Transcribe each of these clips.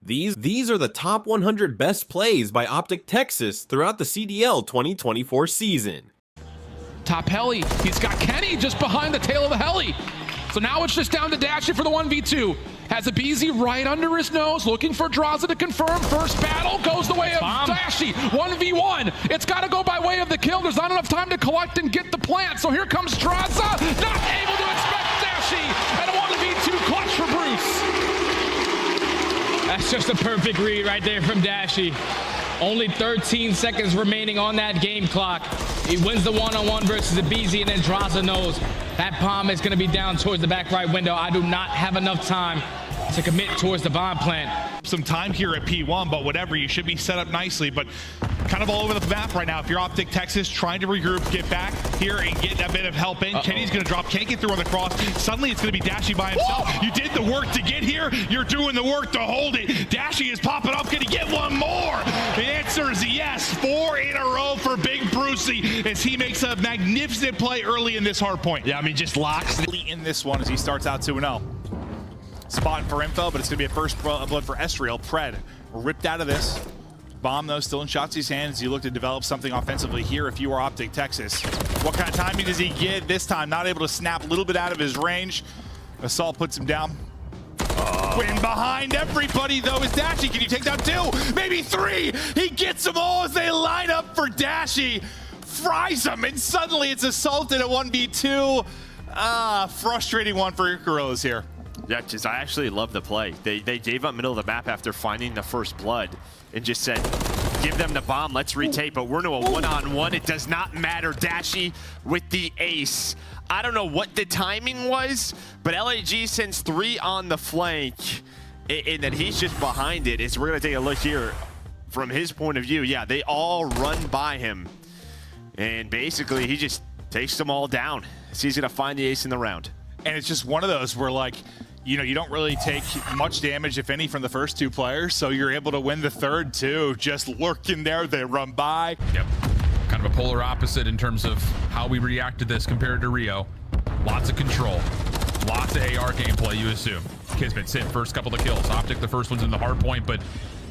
These are the top 100 best plays by OpTic Texas throughout the CDL 2024 season. Top heli, he's got Kenny just behind the tail of the heli. So now it's just down to Dashy for the 1v2. Has a BZ right under his nose, looking for Draza to confirm. First battle goes the way of Dashy. 1v1. It's got to go by way of the kill. There's not enough time to collect and get the plant. So here comes Draza, not able to expect Dashy. And a 1v2 clutch for Bruce. That's just a perfect read right there from Dashy. Only 13 seconds remaining on that game clock. He wins the one-on-one versus the BZ, and then Draza knows that bomb is going to be down towards the back right window. I do not have enough time to commit towards the bomb plant. Some time here at P1, but whatever, you should be set up nicely, but kind of all over the map right now. If you're OpTic Texas, trying to regroup, get back here and get a bit of help in. Kenny's going to drop, can't get through on the cross. Suddenly it's going to be Dashy by himself. You did the work to get here, you're doing the work to hold it. Dashy is popping up, going to get one more. The answer is yes. 4 in a row for Big Brucey as he makes a magnificent play early in this hard point. Yeah, I mean, just locks in this one as he starts out 2-0. Spotting for info, but it's going to be a first blood for Estriel. Pred ripped out of this. Bomb, though, still in Shotzzy's hands. You look to develop something offensively here if you are OpTic Texas. What kind of timing does he get this time? Not able to snap a little bit out of his range. Assault puts him down. Win behind everybody, though, is Dashy. Can you take down 2? Maybe 3? He gets them all as they line up for Dashy. Fries them, and suddenly it's assaulted at 1v2. Frustrating one for Gorillas here. Yeah, just I actually love the play. They gave up middle of the map after finding the first blood and just said, give them the bomb, let's retake, but we're into a one-on-one. It does not matter. Dashy with the ace. I don't know what the timing was, but LAG sends 3 on the flank, and then he's just behind it. We're going to take a look here from his point of view. Yeah, they all run by him, and basically he just takes them all down. So he's going to find the ace in the round. And it's just one of those where, like, you know, you don't really take much damage, if any, from the first 2 players, so you're able to win the third, too. Just lurking there, they run by. Yep, kind of a polar opposite in terms of how we react to this compared to Rio. Lots of control, lots of AR gameplay, you assume. Kismet, Sid, first couple of kills. OpTic, the first one's in the hard point, but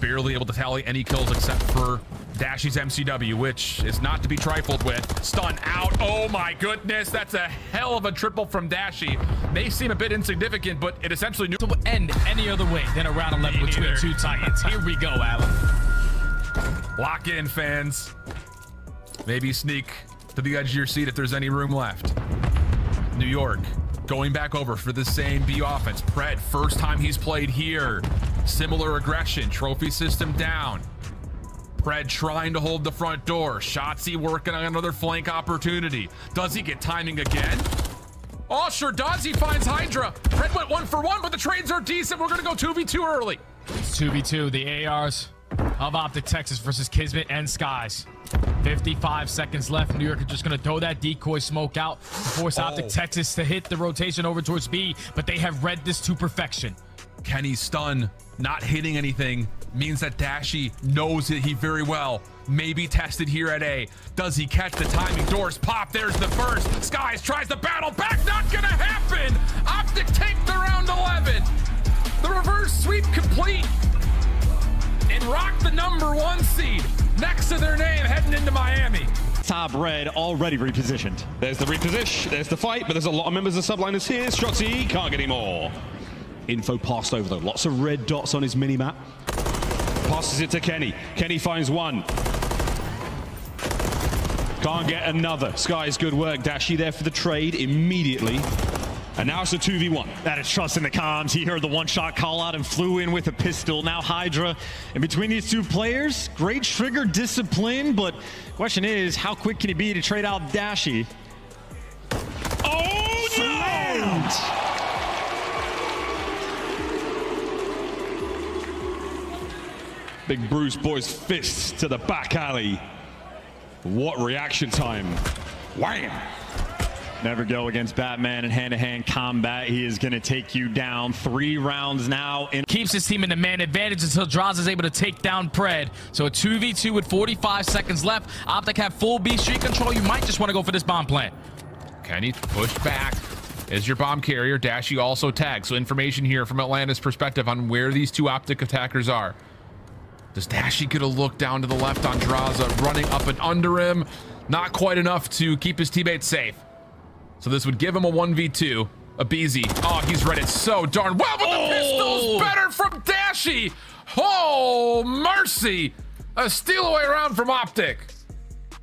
barely able to tally any kills except for Dashy's MCW, which is not to be trifled with. Stun out. Oh my goodness, that's a hell of a triple from Dashy. May seem a bit insignificant, but it essentially knew to end any other way than a round 11 between 2 Titans. Here we go, Alan. Lock in, fans. Maybe sneak to the edge of your seat if there's any room left. New York going back over for the same B offense. Pred, first time he's played here. Similar aggression, trophy system down. Pred trying to hold the front door. Shotzzy working on another flank opportunity. Does he get timing again? Oh, sure does. He finds Hydra. Pred went 1 for 1, but the trades are decent. We're going to go 2v2 early. It's 2v2, the ARs of OpTic Texas versus Kismet and Skies. 55 seconds left. New York are just going to throw that decoy smoke out to force OpTic Texas to hit the rotation over towards B, but they have read this to perfection. Kenny's stun not hitting anything means that Dashy knows it he very well. Maybe tested here at A. Does he catch the timing? Doors pop. There's the first. Skies tries to battle back. Not gonna happen. OpTic take the round 11. The reverse sweep complete. And rock the #1 seed next to their name heading into Miami. Top red already repositioned. There's the reposition, there's the fight, but there's a lot of members of subliners here. Shotzzy can't get any more. Info passed over though. Lots of red dots on his mini-map. Passes it to Kenny. Kenny finds 1. Can't get another. Sky's good work. Dashy there for the trade immediately. And now it's a 2v1. That is trust in the comms. He heard the one-shot call out and flew in with a pistol. Now Hydra. And between these 2 players, great trigger discipline, but question is, how quick can he be to trade out Dashy? Oh, no! Big Bruce boys fists to the back alley. What reaction time. Wham! Never go against Batman in hand-to-hand combat. He is going to take you down. 3 rounds now. Keeps his team in the man advantage until Draza is able to take down Pred. So a 2v2 with 45 seconds left. OpTic have full B street control. You might just want to go for this bomb plant. Kenny pushed back. is your bomb carrier. Dashy also tagged. So information here from Atlanta's perspective on where these two OpTic attackers are. Does Dashy get a look down to the left on Draza, running up and under him? Not quite enough to keep his teammates safe. So this would give him a 1v2. A BZ. Oh, he's read it so darn well, but the pistol's better from Dashy. Oh, mercy. A steal away round from OpTic.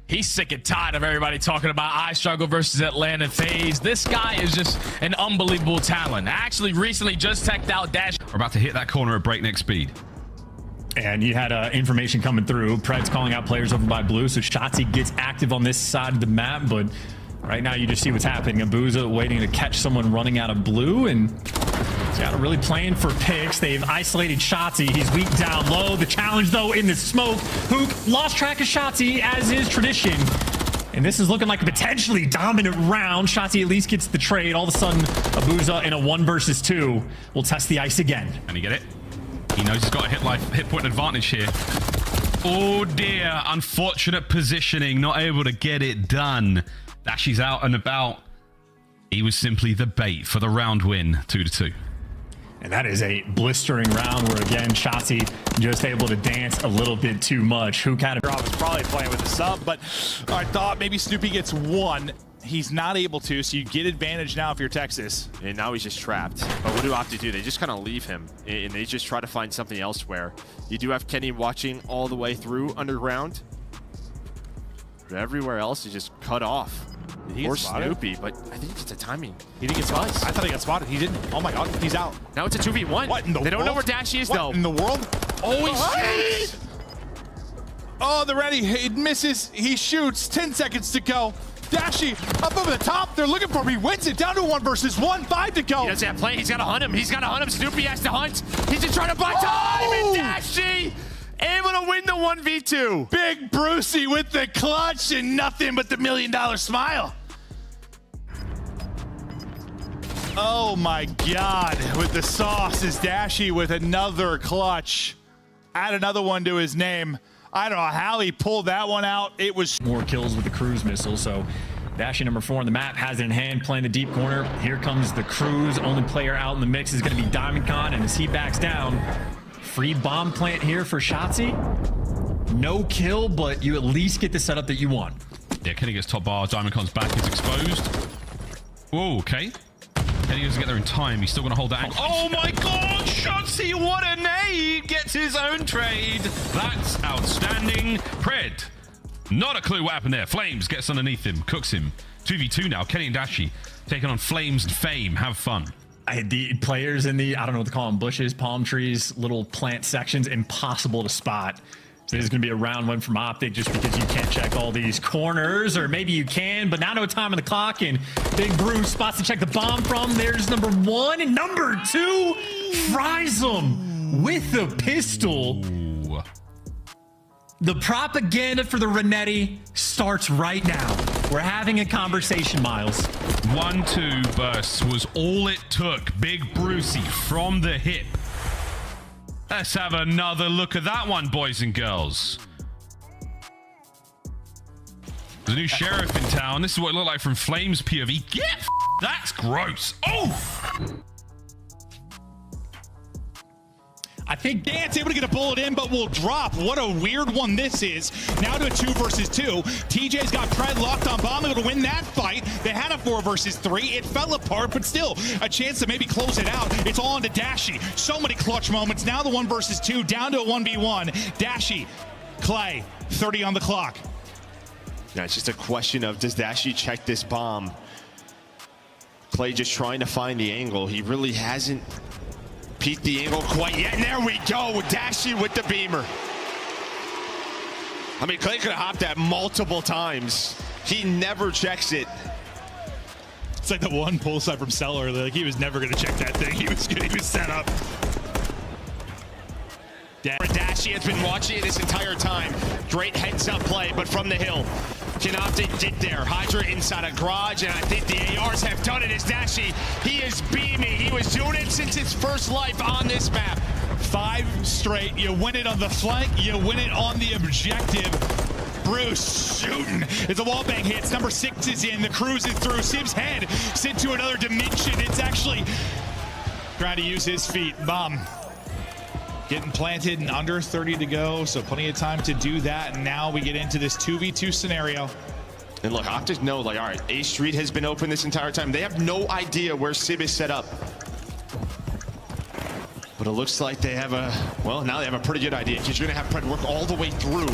He's sick and tired of everybody talking about I struggle versus Atlanta phase. This guy is just an unbelievable talent. I actually recently just teched out Dash. We're about to hit that corner at breakneck speed. And you had information coming through. Pred's calling out players over by blue, so Shotzzy gets active on this side of the map, but right now you just see what's happening. Abuza waiting to catch someone running out of blue, and Seattle really playing for picks. They've isolated Shotzzy. He's weak down low. The challenge, though, in the smoke. Hook lost track of Shotzzy, as is tradition. And this is looking like a potentially dominant round. Shotzzy at least gets the trade. All of a sudden, Abuza in a 1 versus 2 will test the ice again. Can he get it? He knows he's got a hit point advantage here. Oh dear, unfortunate positioning, not able to get it done. Dashy's out and about. He was simply the bait for the round win, 2-2. And that is a blistering round where, again, Shotzzy just able to dance a little bit too much. Who kind of was probably playing with the sub, but I thought maybe Snoopy gets 1. He's not able to, so you get advantage now if you're Texas. And now he's just trapped. But what do OpTic do? They just kind of leave him, and they just try to find something elsewhere. You do have Kenny watching all the way through underground. But everywhere else is just cut off. Or Snoopy, but I think it's a timing. He didn't get spotted. I thought he got spotted. He didn't. Oh my god, he's out. Now it's a 2v1. What in the world? They don't know where Dashy is, though. What in the world? Oh, he shoots! Oh, they're ready. He misses. He shoots. 10 seconds to go. Dashy up over the top. They're looking for him. He wins it down to 1 versus 1. 5 to go. He doesn't have play. He's got to hunt him. He's got to hunt him. Snoopy has to hunt. He's just trying to buy time. And Dashy able to win the 1v2. Big Brucey with the clutch and nothing but the $1 million smile. Oh my god. With the sauce is Dashy with another clutch. Add another one to his name. I don't know how he pulled that one out. It was more kills with the cruise missile. So Dashy number 4 on the map has it in hand, playing the deep corner. Here comes the cruise. Only player out in the mix is going to be DiamondCon, and as he backs down, free bomb plant here for Shotzzy. No kill, but you at least get the setup that you want. Yeah, Kenny gets top bar. DiamondCon's back is exposed. Whoa, okay. Kenny doesn't get there in time. He's still going to hold that angle. Oh my god! Shotzzy, what a nade! Gets his own trade. That's outstanding. Pred, not a clue what happened there. Flames gets underneath him, cooks him. 2v2 now. Kenny and Dashy taking on Flames and Fame. Have fun. The players in the, I don't know what to call them, bushes, palm trees, little plant sections, impossible to spot. So this is going to be a round 1 from OpTic just because you can't check all these corners, or maybe you can, but now no time on the clock, and Big Bruce spots to check the bomb from. There's number 1, and number 2 fries him with the pistol. Ooh. The propaganda for the Renetti starts right now. We're having a conversation, Miles. 1-2 bursts was all it took. Big Brucey from the hip. Let's have another look at that one, boys and girls. There's a new sheriff in town. This is what it looked like from Flames POV. Get that's gross. Oh! I think Dance able to get a bullet in, but will drop. What a weird one this is. Now to a 2 versus 2. TJ's got Pred locked on bomb, able to win that fight. They had a 4 versus 3. It fell apart, but still a chance to maybe close it out. It's all on to Dashy. So many clutch moments. Now the 1 versus 2, down to a 1v1. Dashy, Clay, 30 on the clock. Yeah, it's just a question of, does Dashy check this bomb? Clay just trying to find the angle. He really hasn't peeked the angle quite yet. And there we go, Dashy with the beamer. I mean, Clay could have hopped that multiple times. He never checks it. It's like the one pull side from Seller. Like, he was never going to check that thing. He was set up. Dashy has been watching it this entire time. Great heads-up play, but from the hill. Can OpTic get there? Hydra inside a garage, and I think the ARs have done it as Dashy. He is beaming. He was doing it since his first life on this map. 5 straight. You win it on the flank. You win it on the objective. Bruce shooting. It's a wall bang hits. Number 6 is in. The cruise is through. Sib's head sent to another dimension. It's actually trying to use his feet. Bomb getting planted and under 30 to go, so plenty of time to do that. And now we get into this 2v2 scenario. And look, OpTic know, like, all right, A Street has been open this entire time. They have no idea where Sib is set up. But it looks like they have now they have a pretty good idea, because you're going to have Pred work all the way through.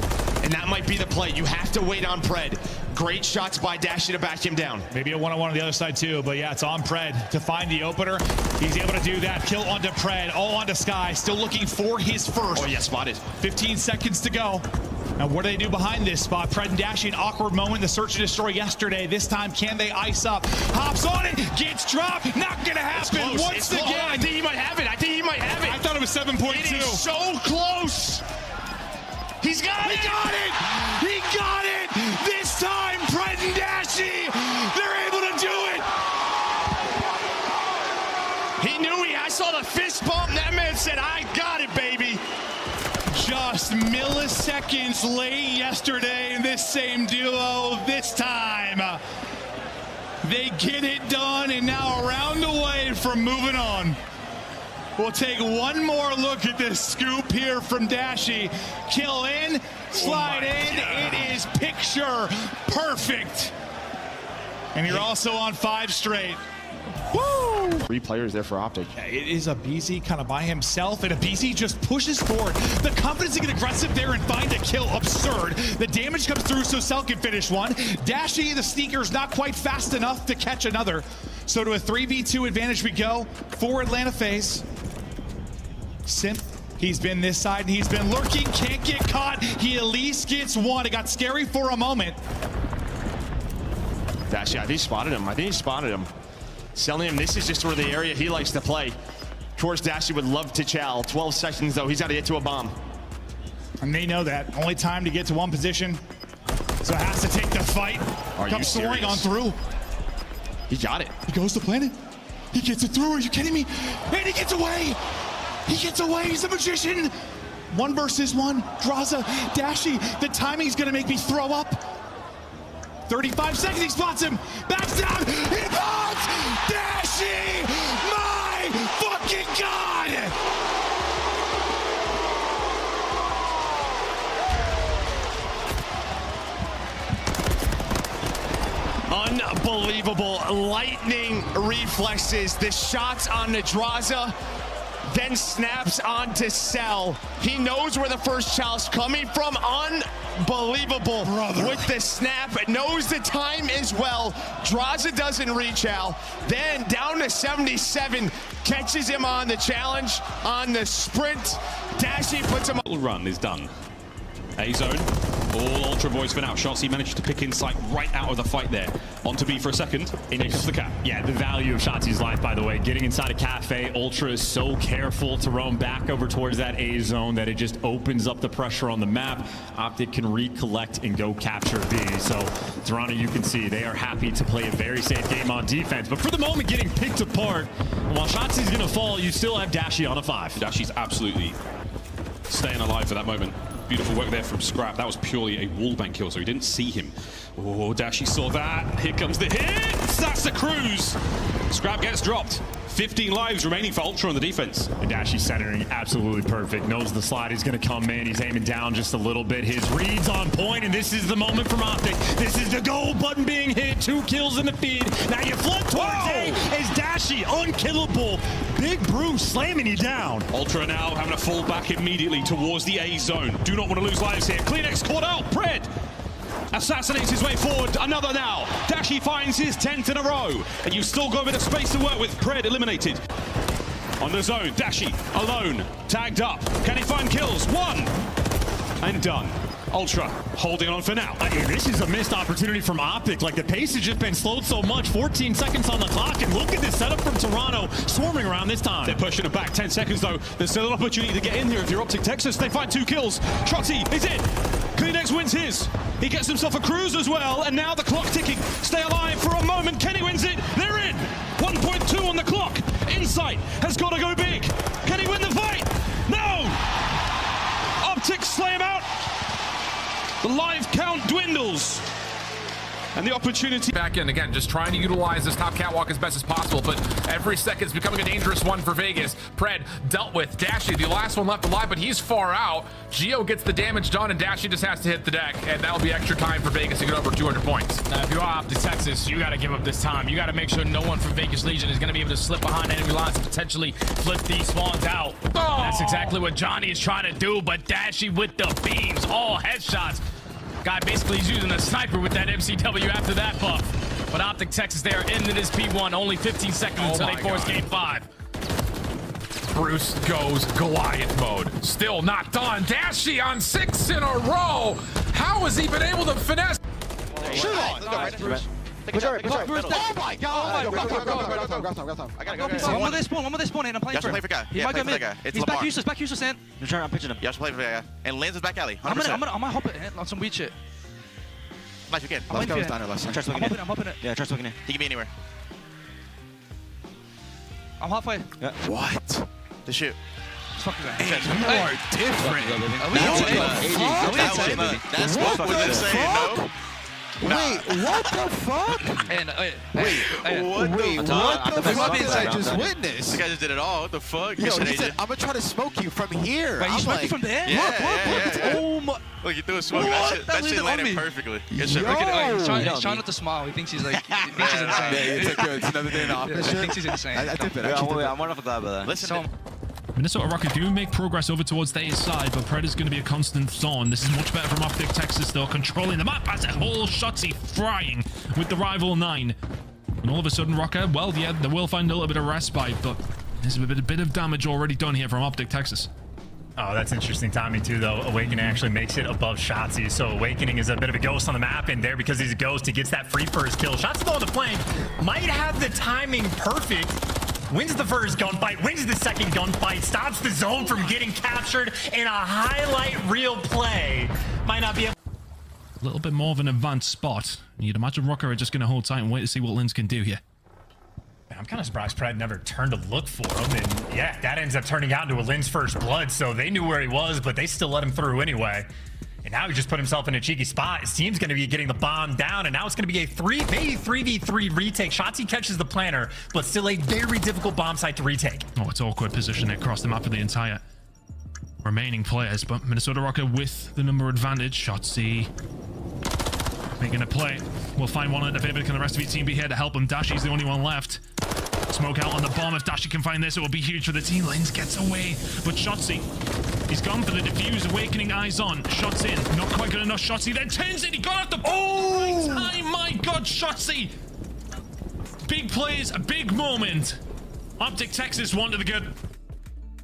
And that might be the play. You have to wait on Pred. Great shots by Dashy to back him down. Maybe a one-on-one on the other side too, but yeah, it's on Pred to find the opener. He's able to do that. Kill onto Pred, all onto Sky. Still looking for his first. Oh yeah, spotted. 15 seconds to go. Now what do they do behind this spot? Pred and Dashy, an awkward moment. The search and destroy yesterday. This time, can they ice up? Hops on it, gets dropped. Not gonna happen once again. I think he might have it. I think he might have it. I thought it was 7.2. It is so close. He's got it. He got it. He got it. This time, Pred and Dashy, they're able to do it. He knew I saw the fist bump. That man said, I got it, baby. Just milliseconds late yesterday in this same duo. This time, they get it done, and now a round away from moving on. We'll take one more look at this scoop here from Dashy. Kill in, slide in. God. It is picture perfect. And you're also on 5 straight. Woo! 3 players there for OpTic. It is aBeZy kind of by himself, and aBeZy just pushes forward. The confidence to get aggressive there and find a kill, absurd. The damage comes through so Cell can finish one. Dashy, the sneaker's not quite fast enough to catch another. So to a 3v2 advantage we go for Atlanta FaZe. Simp, he's been this side and he's been lurking, can't get caught. He at least gets one. It got scary for a moment. Dashy, I think he spotted him. Selling him, this is just where the area he likes to play. Of course, Dashy would love to chow. 12 seconds though, he's got to get to a bomb. And they know that. Only time to get to one position. So has to take the fight. Comes soaring on through. He got it. He goes to planet. He gets it through, are you kidding me? And he gets away. He gets away, he's a magician. 1 versus 1, Draza, Dashy. The timing's gonna make me throw up. 35 seconds, he spots him. Backs down, he bombs! Dashy! My fucking God! Unbelievable lightning reflexes. The shots on the Draza, then snaps onto Cell. He knows where the first chow's coming from. Unbelievable. With the snap, knows the time as well. Draza doesn't reach out. Then down to 77, catches him on the challenge, on the sprint. Dashy puts him on. Run is done. A zone. All Ultra boys for now. Shotzzy managed to pick Insight right out of the fight there. On to B for a second. In comes the cap. Yeah, the value of Shotzi's life, by the way. Getting inside a cafe, Ultra is so careful to roam back over towards that A zone that it just opens up the pressure on the map. OpTic can recollect and go capture B. So, Toronto, you can see they are happy to play a very safe game on defense. But for the moment, getting picked apart. While Shotzi's going to fall, you still have Dashy on a 5. Dashy's absolutely staying alive for that moment. Beautiful work there from Scrap. That was purely a wallbang kill, so he didn't see him. Oh, Dashy saw that. Here comes the hit. That's the cruise. Scrap gets dropped. 15 lives remaining for Ultra on the defense. And Dashy centering absolutely perfect. Knows the slide is going to come in. He's aiming down just a little bit. His read's on point, and this is the moment from OpTic. This is the goal button being hit. 2 kills in the feed. Now you flood towards A as Dashy unkillable. Big Bruce slamming you down. Ultra now having to fall back immediately towards the A zone. Do not want to lose lives here. Kleenex caught out. Pred assassinates his way forward. Another now. Dashy finds his 10th in a row. And you've still got a bit of space to work with. Pred eliminated. On the zone, Dashy alone. Tagged up. Can he find kills? 1. And done. Ultra holding on for now. This is a missed opportunity from OpTic. Like, the pace has just been slowed so much. 14 seconds on the clock, and look at this setup from Toronto, swarming around this time. They're pushing it back. 10 seconds though. There's still an opportunity to get in here if you're OpTic Texas. They find 2 kills. Shotzzy is in. Kleenex wins his. He gets himself a cruise as well, and now the clock ticking. Stay alive for a moment. Kenny wins it. They're in. 1.2 on the clock. Insight has got to go big. Can he win the fight? No! OpTic slay him out. The live count dwindles. And the opportunity back in again, just trying to utilize this top catwalk as best as possible, but every second is becoming a dangerous one for Vegas. Pred dealt with Dashy, the last one left alive, but he's far out. Geo gets the damage done, and Dashy just has to hit the deck, and that'll be extra time for Vegas to get over 200 points. Now, if you are OpTic Texas, you got to give up this time. You got to make sure no one from Vegas Legion is going to be able to slip behind enemy lines and potentially flip these spawns out. Oh. That's exactly what Johnny is trying to do, but Dashy with the beams, all headshots. Guy basically is using a sniper with that MCW after that buff. But OpTic Texas, they are into this P1. Only 15 seconds until they force game 5. Bruce goes Goliath mode. Still not done. Dashy on 6 in a row. How has he been able to finesse? Shoot on! Oh my god! Go. I gotta go. One more this spawn, and I'm playing for him. He might go mid. He's back useless, and... I'm pitching him. Yeah, I should play for that guy. And lands his back alley. 100%. I'm gonna hop it on some weed shit. Nice, you can. I'm hopping it. Yeah, try smoking it. He can be anywhere. I'm halfway. Yeah. What? The shoot. Fuck that. You are different. That's what was it saying, no? Wait, what the fuck? What the fuck did I just witness? This guy just did it all. What the fuck? Yo, he said, I'm gonna try to smoke you from here. Wait, you smoked you from there? Yeah. Oh my. Look, you threw a smoke. That shit landed perfectly. Good shit. Yo. He's trying not to smile. He thinks he's like, he thinks he's insane. It's another day in the office. He thinks he's insane. I dip it. I'm one of a glad about that. Listen. Minnesota Rocket do make progress over towards their side, but Pred is going to be a constant thorn. This is much better from OpTic Texas, though, controlling the map as a whole. Shotzzy frying with the rival 9. And all of a sudden, Rocket, well, yeah, they will find a little bit of respite, but there's a bit of damage already done here from OpTic Texas. Oh, that's interesting timing too, though. Awakening actually makes it above Shotzzy, so Awakening is a bit of a ghost on the map, and there, because he's a ghost, he gets that free first kill. Shotzzy on the flank might have the timing perfect. Wins the first gunfight, wins the second gunfight, stops the zone from getting captured in a highlight reel play. Might not be able. A little bit more of an advanced spot. You'd imagine Rocker are just going to hold tight and wait to see what Linz can do here. I'm kind of surprised Pred never turned to look for him, and yeah, that ends up turning out into a Linz first blood, so they knew where he was, but they still let him through anyway. And now he just put himself in a cheeky spot. His team's going to be getting the bomb down, and now it's going to be a maybe 3v3 retake. Shotzzy catches the planter, but still a very difficult bomb site to retake. Oh, it's awkward position across the map of the entire remaining players, but Minnesota Rocket with the number advantage. Shotzzy making a play. We'll find one at the favor. Can the rest of your team be here to help him? Dashy's the only one left. Smoke out on the bomb. If Dashy can find this, it will be huge for the team. Linz gets away, but Shotzzy, he's gone for the defuse. Awakening, eyes on. Shots in. Not quite good enough. Shotzzy then turns it. He got off the right time. My God, Shotzzy. Big plays, a big moment. OpTic Texas one to the good.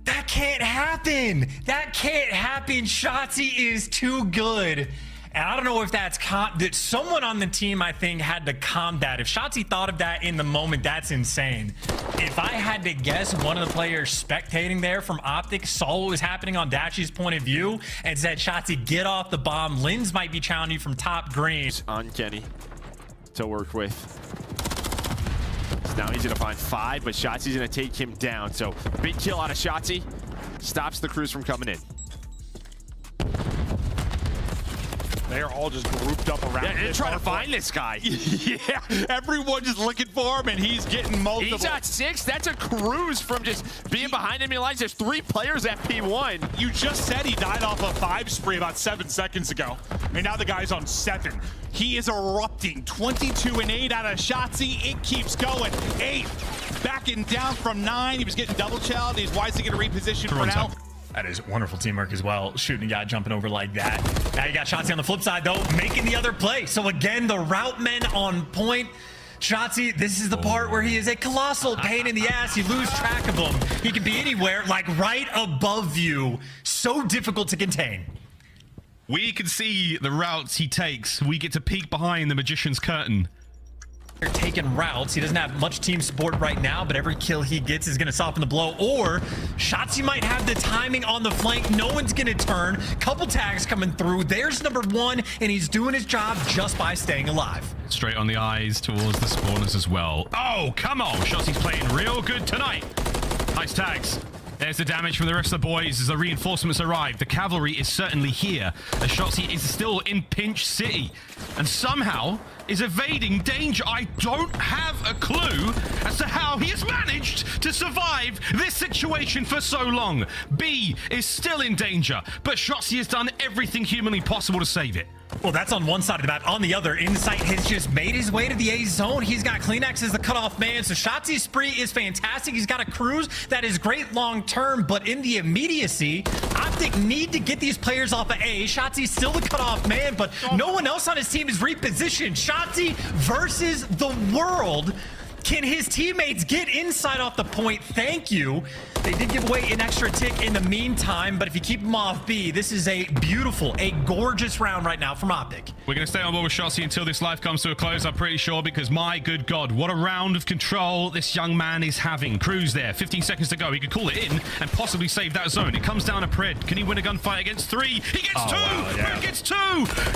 That can't happen. That can't happen. Shotzzy is too good. And I don't know if that's that someone on the team, I think, had to calm that. If Shotzzy thought of that in the moment, that's insane. If I had to guess, one of the players spectating there from OpTic saw what was happening on Dashy's point of view and said, Shotzzy, get off the bomb. Linz might be challenging you from top green. On Kenny to work with. So now he's going to find 5, but Shotzzy's going to take him down. So big kill out of Shotzzy. Stops the crews from coming in. They are all just grouped up around him. They're trying to find this guy. Yeah, everyone just looking for him, and he's getting multiple. He's at 6. That's a cruise from just being behind enemy lines. There's 3 players at P1. You just said he died off a 5 spree about 7 seconds ago, and now the guy's on 7. He is erupting. 22 and 8 out of Shotzzy. It keeps going. 8 backing down from 9. He was getting double challenged. He's wisely going to reposition for now. That is wonderful teamwork as well, shooting a guy jumping over like that. Now you got Shotzzy on the flip side, though, making the other play. So again, the route men on point. Shotzzy, this is the part where he is a colossal pain in the ass. You lose track of him. He can be anywhere, like right above you. So difficult to contain. We can see the routes he takes. We get to peek behind the magician's curtain. Taking routes. He doesn't have much team support right now, but every kill he gets is going to soften the blow. Or Shotzzy might have the timing on the flank. No one's going to turn. Couple tags coming through. There's number 1, and he's doing his job just by staying alive. Straight on the eyes towards the spawners as well. Oh, come on. Shotzy's playing real good tonight. Nice tags. There's the damage from the rest of the boys as the reinforcements arrive. The cavalry is certainly here. The Shotzzy is still in Pinch City and somehow is evading danger. I don't have a clue as to how he has managed to survive this situation for so long. B is still in danger, but Shotzzy has done everything humanly possible to save it. Well, that's on one side of the map. On the other, Insight has just made his way to the A zone. He's got Kleenex as the cutoff man. So Shotzzy's spree is fantastic. He's got a cruise that is great long term, but in the immediacy, OpTic need to get these players off of A. Shotzzy's still the cutoff man, but no one else on his team is repositioned. Shotzzy versus the world. Can his teammates get inside off the point? Thank you. They did give away an extra tick in the meantime, but if you keep them off B, this is a beautiful, a gorgeous round right now from OpTic. We're going to stay on board with Shotzzy until this life comes to a close, I'm pretty sure, because my good God, what a round of control this young man is having. Cruise there, 15 seconds to go. He could call it in and possibly save that zone. It comes down to Pred. Can he win a gunfight against 3? He gets 2! Wow, yeah. Pred gets 2!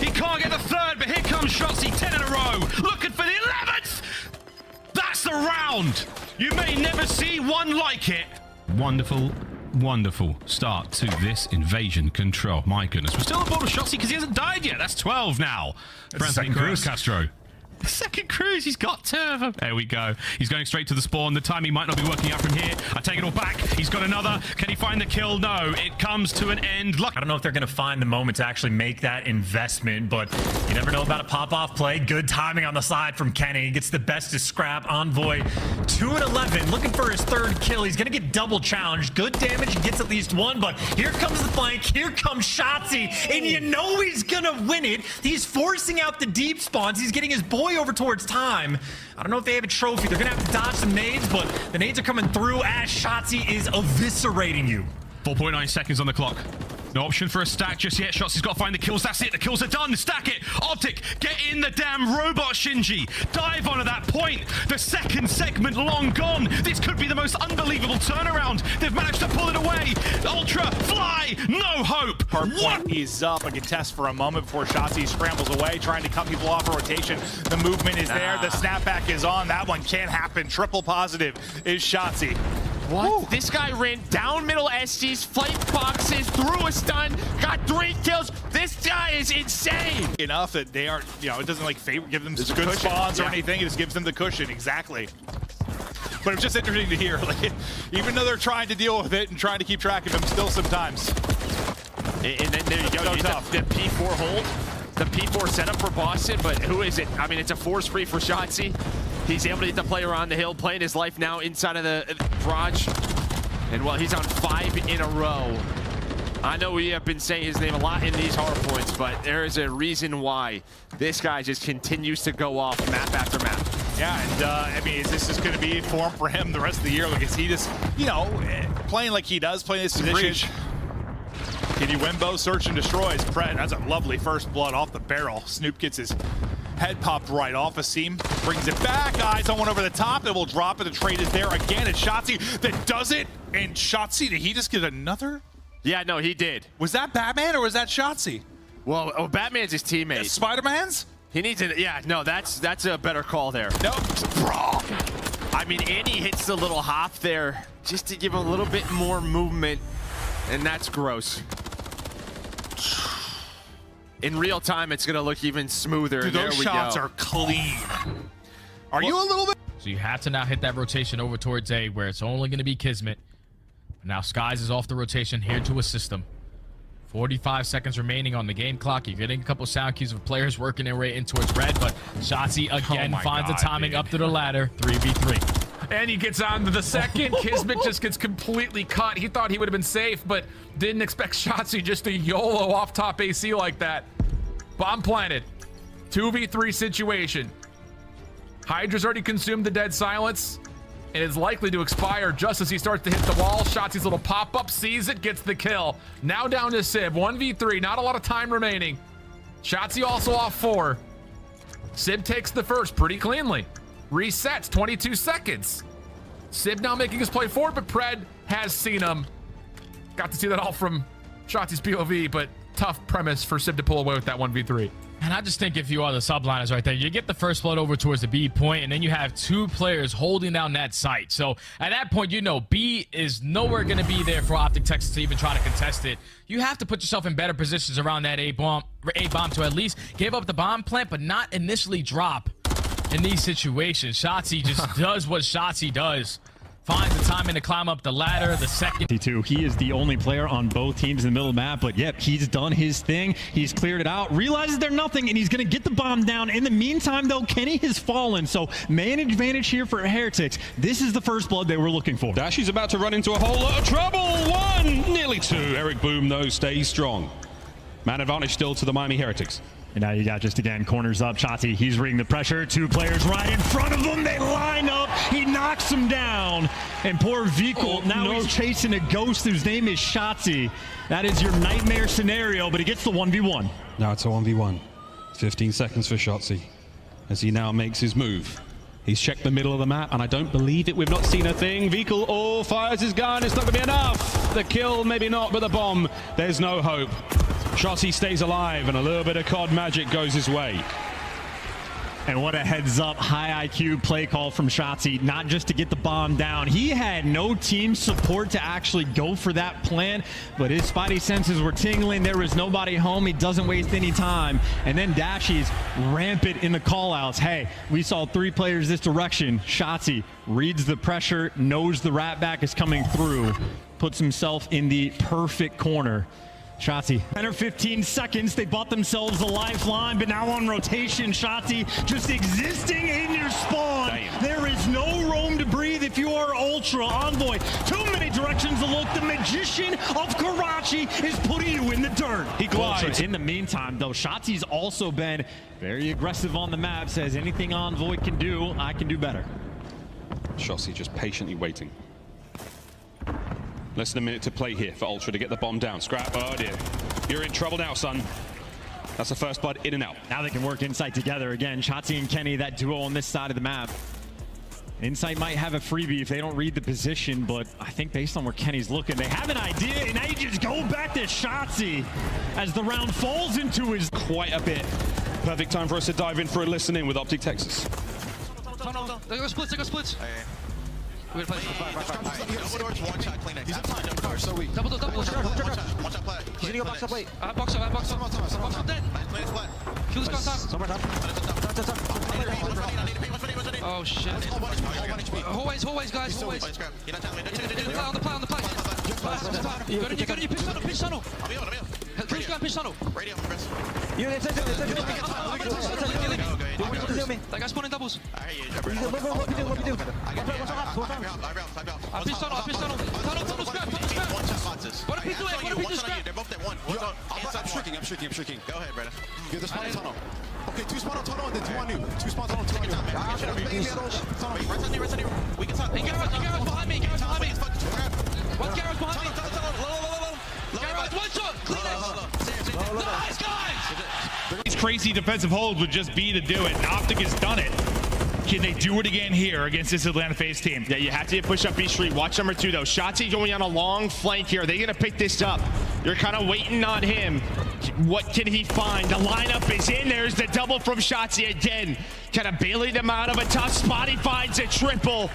He can't get the 3rd, but here comes Shotzzy, 10 in a row, looking for the 11th! That's the round! You may never see one like it. Wonderful, wonderful start to this invasion control. My goodness, we're still on board with Shotzzy because he hasn't died yet. That's 12 now. Francis Cruz Castro. The second cruise, he's got 2 of them. There we go. He's going straight to the spawn. The timing might not be working out from here. I take it all back. He's got another. Can he find the kill? No. It comes to an end. Look. I don't know if they're going to find the moment to actually make that investment, but you never know about a pop-off play. Good timing on the side from Kenny. He gets the best of scrap. Envoy 2 and 11, looking for his 3rd kill. He's going to get double challenged. Good damage. He gets at least 1, but here comes the flank. Here comes Shotzzy, and you know he's going to win it. He's forcing out the deep spawns. He's getting his boy over towards time. I don't know if they have a trophy. They're gonna have to dodge some nades, but the nades are coming through as Shotzzy is eviscerating you. 4.9 seconds on the clock. No option for a stack just yet. Shotzzy's got to find the kills. That's it. The kills are done. Stack it. OpTic, get in the damn robot, Shinji. Dive onto that point. The second segment long gone. This could be the most unbelievable turnaround. They've managed to pull it away. Ultra, fly, no hope. Hardpoint is up. A contest for a moment before Shotzzy scrambles away, trying to cut people off a rotation. The movement is there. The snapback is on. That one can't happen. Triple positive is Shotzzy. What? Woo. This guy ran down middle SGs, flank boxes, threw a stun, got 3 kills. This guy is insane. Enough that they aren't, you know, it doesn't like give them good cushion. Spawns or anything. It just gives them the cushion. Exactly. But it's just interesting to hear, like, even though they're trying to deal with it and trying to keep track of him, still sometimes. And then there you go. So the P4 hold, the P4 setup for Boston, but who is it? I mean, it's a force free for Shotzzy. He's able to get the player on the hill, playing his life now inside of the Proj. And well, he's on 5 in a row. I know we have been saying his name a lot in these hard points, but there is a reason why this guy just continues to go off map after map. Yeah, and I mean, is this just going to be form for him the rest of the year? Like, is he just, you know, playing like he does, playing this position? Can you win both? Search and destroys. Pred, that's a lovely first blood off the barrel. Snoop gets his head popped right off. Asim brings it back. Eyes on one over the top. They will drop it. The trade is there again. It's Shotzzy that does it. And Shotzzy, did he just get another? Yeah, no, he did. Was that Batman or was that Shotzzy? Well, Batman's his teammate. Spider-Man's? He needs it. Yeah, no, that's a better call there. Nope. I mean, and he hits the little hop there just to give a little bit more movement, and that's gross. In real time, it's gonna look even smoother. Dude, those shots are clean. Are you a little bit? So you have to now hit that rotation over towards A, where it's only gonna be Kismet. Now Skies is off the rotation here to assist him. 45 seconds remaining on the game clock. You're getting a couple sound cues of players working their way in towards red, but Shotzzy again finds the timing up to the ladder. 3v3. And he gets on to the second. Kismet just gets completely cut. He thought he would have been safe, but didn't expect Shotzzy just to YOLO off top AC like that. Bomb planted. 2v3 situation. Hydra's already consumed the dead silence and is likely to expire just as he starts to hit the wall. Shotzi's little pop-up sees it, gets the kill. Now down to Sib. 1v3, not a lot of time remaining. Shotzzy also off 4. Sib takes the first pretty cleanly. Resets, 22 seconds. Sib now making his play forward, but Pred has seen him. Got to see that all from Shotzi's POV, but tough premise for Sib to pull away with that 1v3. And I just think if you are the subliners right there, you get the first blood over towards the B point, and then you have 2 players holding down that site. So at that point, you know B is nowhere going to be there for OpTic Texas to even try to contest it. You have to put yourself in better positions around that A bomb to at least give up the bomb plant, but not initially drop in these situations. Shotzzy just does what Shotzzy does. Finds the timing to climb up the ladder. The second. He is the only player on both teams in the middle of the map, but yep, he's done his thing. He's cleared it out, realizes they're nothing, and he's going to get the bomb down. In the meantime, though, Kenny has fallen, so man advantage here for Heretics. This is the first blood they were looking for. Dashy's about to run into a whole lot of trouble. 1, nearly 2. Eric Boom, though, stays strong. Man advantage still to the Miami Heretics. And now you got just again corners up. Shotzzy, he's reading the pressure. 2 players right in front of him. They line up. He knocks him down. And poor Vikal, he's chasing a ghost whose name is Shotzzy. That is your nightmare scenario, but he gets the 1v1. Now it's a 1v1. 15 seconds for Shotzzy as he now makes his move. He's checked the middle of the map, and I don't believe it. We've not seen a thing. Vikal fires his gun. It's not going to be enough. The kill, maybe not, but the bomb, there's no hope. Shotzzy stays alive, and a little bit of COD magic goes his way. And what a heads up, high IQ play call from Shotzzy, not just to get the bomb down. He had no team support to actually go for that plan, but his spidey senses were tingling. There was nobody home. He doesn't waste any time. And then Dashy's rampant in the call-outs. Hey, we saw 3 players this direction. Shotzzy reads the pressure, knows the rat back is coming through, puts himself in the perfect corner. Shotzzy, 10 or 15 seconds, they bought themselves a lifeline, but now on rotation, Shotzzy just existing in your spawn. Damn. There is no room to breathe if you are Ultra Envoy. Too many directions to look. The magician of Karachi is putting you in the dirt. He glides. In the meantime, though, Shotzi's also been very aggressive on the map, says anything Envoy can do, I can do better. Shotzzy just patiently waiting. Less than a minute to play here for Ultra to get the bomb down. Scrap, oh dear. You're in trouble now, son. That's the first blood in and out. Now they can work Insight together again. Shotzzy and Kenny, that duo on this side of the map. Insight might have a freebie if they don't read the position, but I think based on where Kenny's looking, they have an idea, and now you just go back to Shotzzy as the round falls into his... Quite a bit. Perfect time for us to dive in for a listen in with OpTic Texas. They go splits, they go splits. We're gonna play. One shot, clean it. He's inside. So weak. Double, one shot play. He's gonna go box up late. Box up, box up dead. Kill this guy top. Oh shit. Hallways, guys, hallways. On the play. You got it, you pitch tunnel. Kill this guy, pitch tunnel. Radio, that guy's spawning doubles. I hear you. I pitched tunnel. Tunnel, scrap. What a piece of scrap. They're both at one. I'm shrinking. Go ahead, brother. Get the spawn tunnel. Okay, 2 spawn on tunnel and then 2 on you. 2 spawns on 2 on you. Rest on you. We can talk. Hey, Garrett's behind me. What? Garrett's behind me. Garrett's one shot. Clean it. Nice, guys. These crazy defensive holds would just be to do it. OpTic has done it. Can they do it again here against this Atlanta FaZe team? Yeah, you have to push up B Street. Watch number 2, though. Shotzzy going on a long flank here. Are they going to pick this up? You're kind of waiting on him. What can he find? The lineup is in. There's the double from Shotzzy again. Kind of bailing them out of a tough spot. He finds a triple.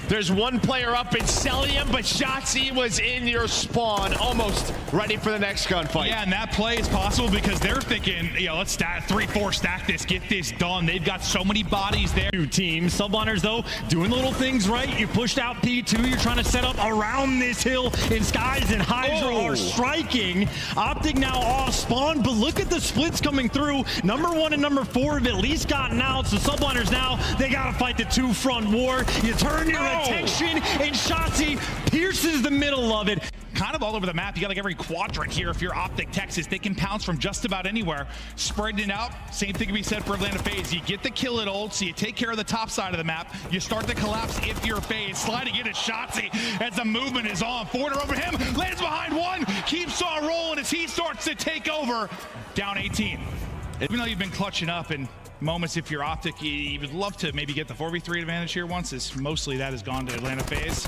There's one player up in Celium, but Shotzzy was in your spawn, almost ready for the next gunfight. Yeah, and that play is possible because they're thinking, let's 3-4 stack this, get this done. They've got so many bodies there. 2 teams. Subliners, though, doing little things right. You pushed out P2. You're trying to set up around this hill, and Skies and Hydra are striking. OpTic now off spawn, but look at the splits coming through. Number 1 and number 4 have at least gotten out. So Subliners now, they got to fight the 2-front war. You turn your attention, and Shotzzy pierces the middle of it. Kind of all over the map. You got like every quadrant here. If you're OpTic Texas, they can pounce from just about anywhere. Spreading it out, same thing can be said for Atlanta FaZe. You get the kill at ult, so you take care of the top side of the map. You start to collapse if you're FaZe. Sliding in at Shotzzy as the movement is on. Forwarder over him, lands behind one, keeps on rolling as he starts to take over. Down 18. Even though you've been clutching up in moments, if you're OpTic, you would love to maybe get the 4v3 advantage here once, as mostly that has gone to Atlanta FaZe.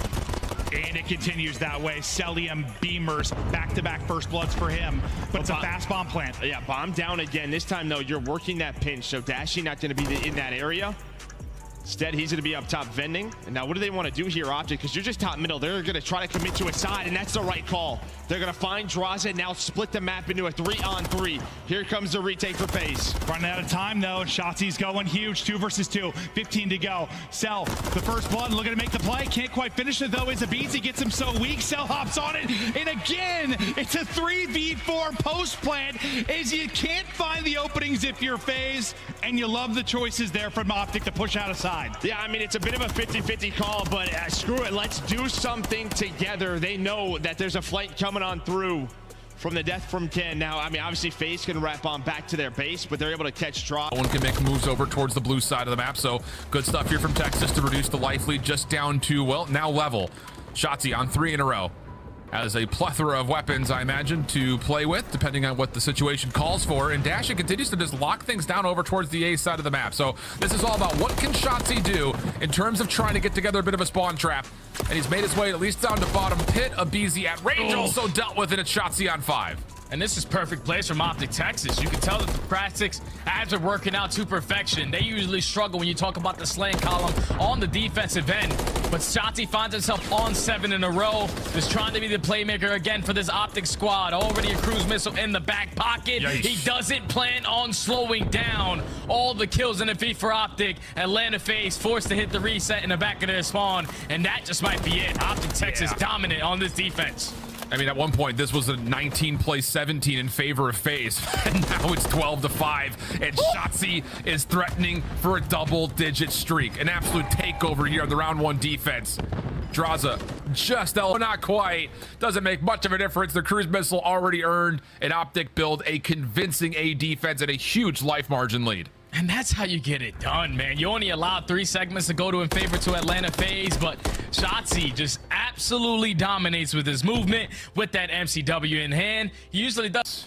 And it continues that way. Celium, Beamers, back-to-back first bloods for him. But it's a fast bomb plant. Yeah, bomb down again. This time, though, you're working that pinch. So Dashy not going to be in that area. Instead, he's going to be up top vending. And now what do they want to do here, OpTic? Because you're just top middle. They're going to try to commit to a side, and that's the right call. They're going to find Draza and now split the map into a 3-on-3. Here comes the retake for FaZe. Running out of time, though, and Shotzzy's going huge. 2 versus 2, 15 to go. Cell, the first blood, looking to make the play. Can't quite finish it, though, as Abizi gets him so weak. Cell hops on it, and again, it's a 3v4 post plant, as you can't find the openings if you're FaZe, and you love the choices there from OpTic to push out a side. Yeah, I mean, it's a bit of a 50-50 call, but screw it. Let's do something together. They know that there's a flank coming on through from the death from Ken. Now, I mean, obviously, FaZe can wrap on back to their base, but they're able to catch draw. One can make moves over towards the blue side of the map, so good stuff here from Texas to reduce the life lead just down to, well, now level. Shotzzy on 3 in a row. Has a plethora of weapons, I imagine, to play with, depending on what the situation calls for. And Dashy continues to just lock things down over towards the A side of the map. So this is all about what can Shotzzy do in terms of trying to get together a bit of a spawn trap. And he's made his way at least down to bottom pit. Abizi at range also dealt with it. It's Shotzzy on 5. And this is perfect place from OpTic Texas. You can tell that the practice ads are working out to perfection. They usually struggle when you talk about the slaying column on the defensive end. But Shotzzy finds himself on 7 in a row. Just trying to be the playmaker again for this OpTic squad. Already a cruise missile in the back pocket. Yikes. He doesn't plan on slowing down. All the kills in the feed for OpTic. Atlanta FaZe forced to hit the reset in the back of their spawn. And that just might be it. OpTic Texas dominant on this defense. I mean, at one point, this was a 19-17 in favor of FaZe, and now it's 12-5, and Shotzzy is threatening for a double-digit streak. An absolute takeover here on the round 1 defense. Draza just not quite. Doesn't make much of a difference. The cruise missile already earned an OpTic build, a convincing A defense, and a huge life margin lead. And that's how you get it done, man. You only allowed 3 segments to go to in favor to Atlanta FaZe, but Shotzzy just absolutely dominates with his movement, with that MCW in hand. He usually does.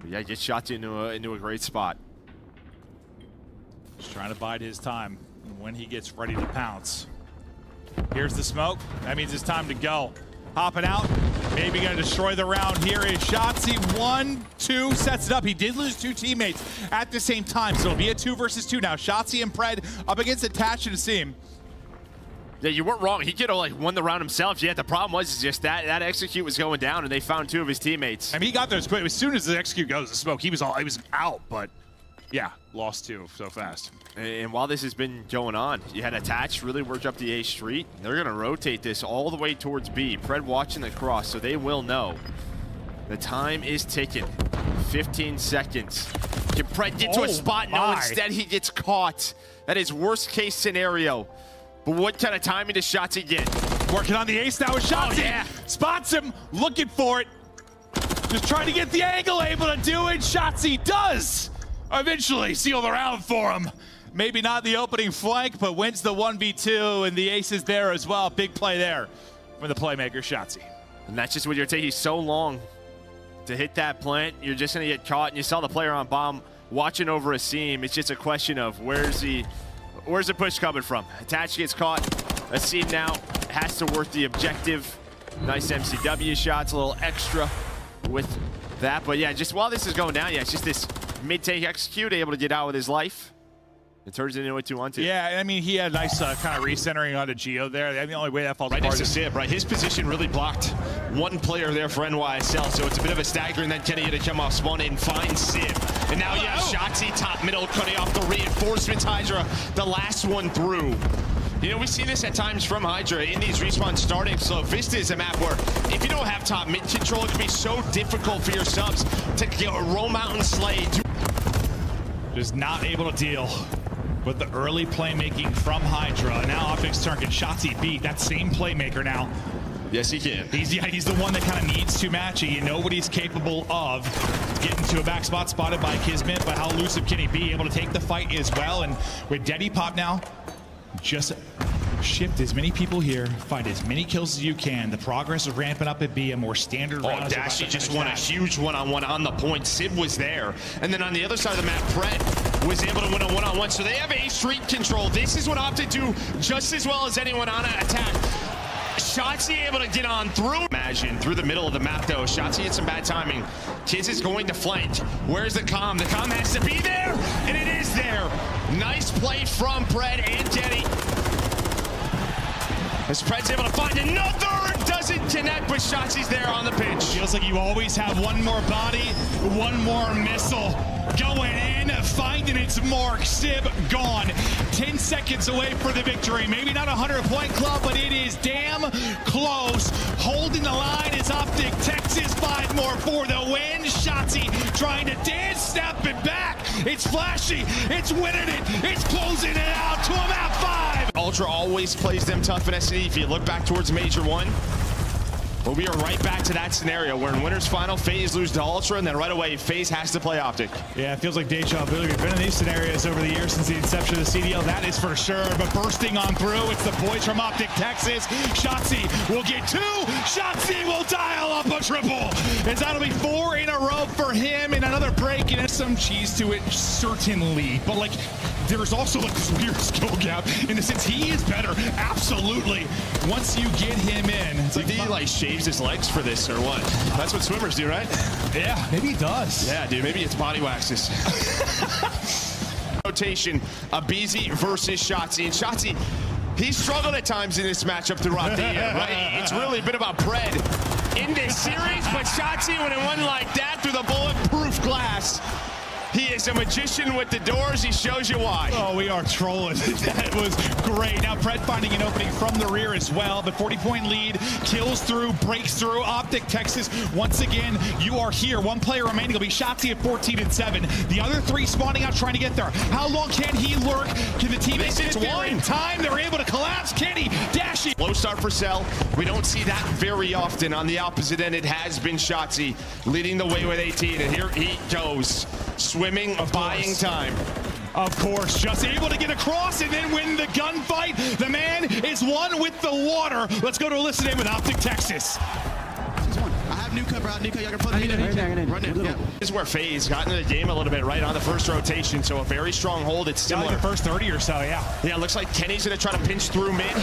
Yeah, get Shotzzy into a great spot. Just trying to bide his time when he gets ready to pounce. Here's the smoke. That means it's time to go. Hopping out. Maybe going to destroy the round. Here is Shotzzy. 1-2 sets it up. He did lose 2 teammates at the same time, so it'll be a 2 versus 2 now. Shotzzy and Pred up against Attach and Asim. Yeah, you weren't wrong. He could have like won the round himself. Yeah, the problem was just that execute was going down, and they found 2 of his teammates. I mean, he got those quick. As soon as the execute goes, the smoke, he was out. But yeah, lost 2 so fast. And while this has been going on, you had Attach really work up the A street. They're going to rotate this all the way towards B. Pred watching the cross, so they will know. The time is ticking. 15 seconds. Can Pred get to a spot? No, instead he gets caught. That is worst case scenario. But what kind of timing does Shotzzy get? Working on the ace now with Shotzzy. Oh, yeah. Spots him, looking for it. Just trying to get the angle, able to do it. Shotzzy does eventually seal the round for him. Maybe not the opening flank, but wins the 1v2, and the ace is there as well. Big play there from the playmaker, Shotzzy. And that's just what you're taking so long to hit that plant. You're just going to get caught, and you saw the player on bomb watching over a seam. It's just a question of where's the push coming from. Attach gets caught. Asim now has to work the objective. Nice MCW shots, a little extra with that. But yeah, just while this is going down, yeah, it's just this mid-take execute, able to get out with his life. It turns into a 2-on-2. Yeah, I mean, he had a nice kind of recentering onto Geo there. I mean, the only way that falls right apart next to Sib, right? His position really blocked one player there for NYSL, so it's a bit of a stagger, and then Kenny to come off spawn and find Sib. And now you have Shotzzy top middle, cutting off the reinforcements. Hydra, the last one through. You know, we see this at times from Hydra in these respawns starting slow. Vista is a map where if you don't have top mid control, it can be so difficult for your subs to roam out and slay. Just not able to deal with the early playmaking from Hydra. Now OpTic's turn. Can Shotzzy beat that same playmaker now? Yes, he can. He's the one that kind of needs to match it. You know what he's capable of. Getting to a back spot spotted by Kismet, but how elusive can he be? Able to take the fight as well. And with Deddy Pop now, just shift as many people here, find as many kills as you can. The progress is ramping up at B, a more standard round. Dashy just won a huge one-on-one on the point. Sib was there. And then on the other side of the map, Pred was able to win a one-on-one. So they have a street control. This is what OpTic do just as well as anyone on an attack. Shotzzy able to get on through. Imagine through the middle of the map though. Shotzzy had some bad timing. Kids is going to flank. Where's the comm? The comm has to be there, and it is there. Nice play from Pred and Kenny. As Pred's able to find another, doesn't connect, but Shotzzy's there on the pitch. Feels like you always have one more body, one more missile. Going in, finding its mark. Sib gone. 10 seconds away for the victory. Maybe not a 100-point club, but it is damn close. Holding the line is OpTic Texas. 5 more for the win. Shotzzy trying to dance, step it back. It's flashy. It's winning it. It's closing it out to a map 5. Ultra always plays them tough in SCD. If you look back towards Major 1, well, we are right back to that scenario where in Winners Final, FaZe lose to Ultra, and then right away, FaZe has to play OpTic. Yeah, it feels like deja vu. We've been in these scenarios over the years since the inception of the CDL, that is for sure. But bursting on through, it's the boys from OpTic Texas. Shotzzy will get 2. Shotzzy will dial up a triple. As that'll be 4 in a row for him, and another break, and some cheese to it, certainly. But like, there's also like this weird skill gap in the sense he is better, absolutely. Once you get him in, it's like he like shaves his legs for this or what? That's what swimmers do, right? Yeah, maybe he does. Yeah, dude, maybe it's body waxes. Rotation, Abizi versus Shotzzy, and Shotzzy, he struggled at times in this matchup throughout the year, right? It's really been about Pred in this series, but Shotzzy, when it went like that through the bulletproof glass, he is a magician with the doors. He shows you why. Oh, we are trolling. That was great. Now Pred finding an opening from the rear as well. But 40-point lead, kills through, breaks through. OpTic Texas, once again, you are here. 1 player remaining. It'll be Shotzzy at 14 and 7. The other 3 spawning out, trying to get there. How long can he lurk? Can the team This get is there one. in time? They're able to collapse. Kenny, Dashy. Low start for Cell. We don't see that very often. On the opposite end, it has been Shotzzy leading the way with 18. And here he goes. Swimming, buying time. Of course, just able to get across and then win the gunfight. The man is one with the water. Let's go to a listen in with OpTic Texas. I have new cover out. New cover. You're gonna put me in. Run in. Yeah. This is where FaZe got into the game a little bit right on the first rotation, so a very strong hold. It's Got similar. like the first 30 or so, yeah. Yeah, looks like Kenny's gonna try to pinch through mid.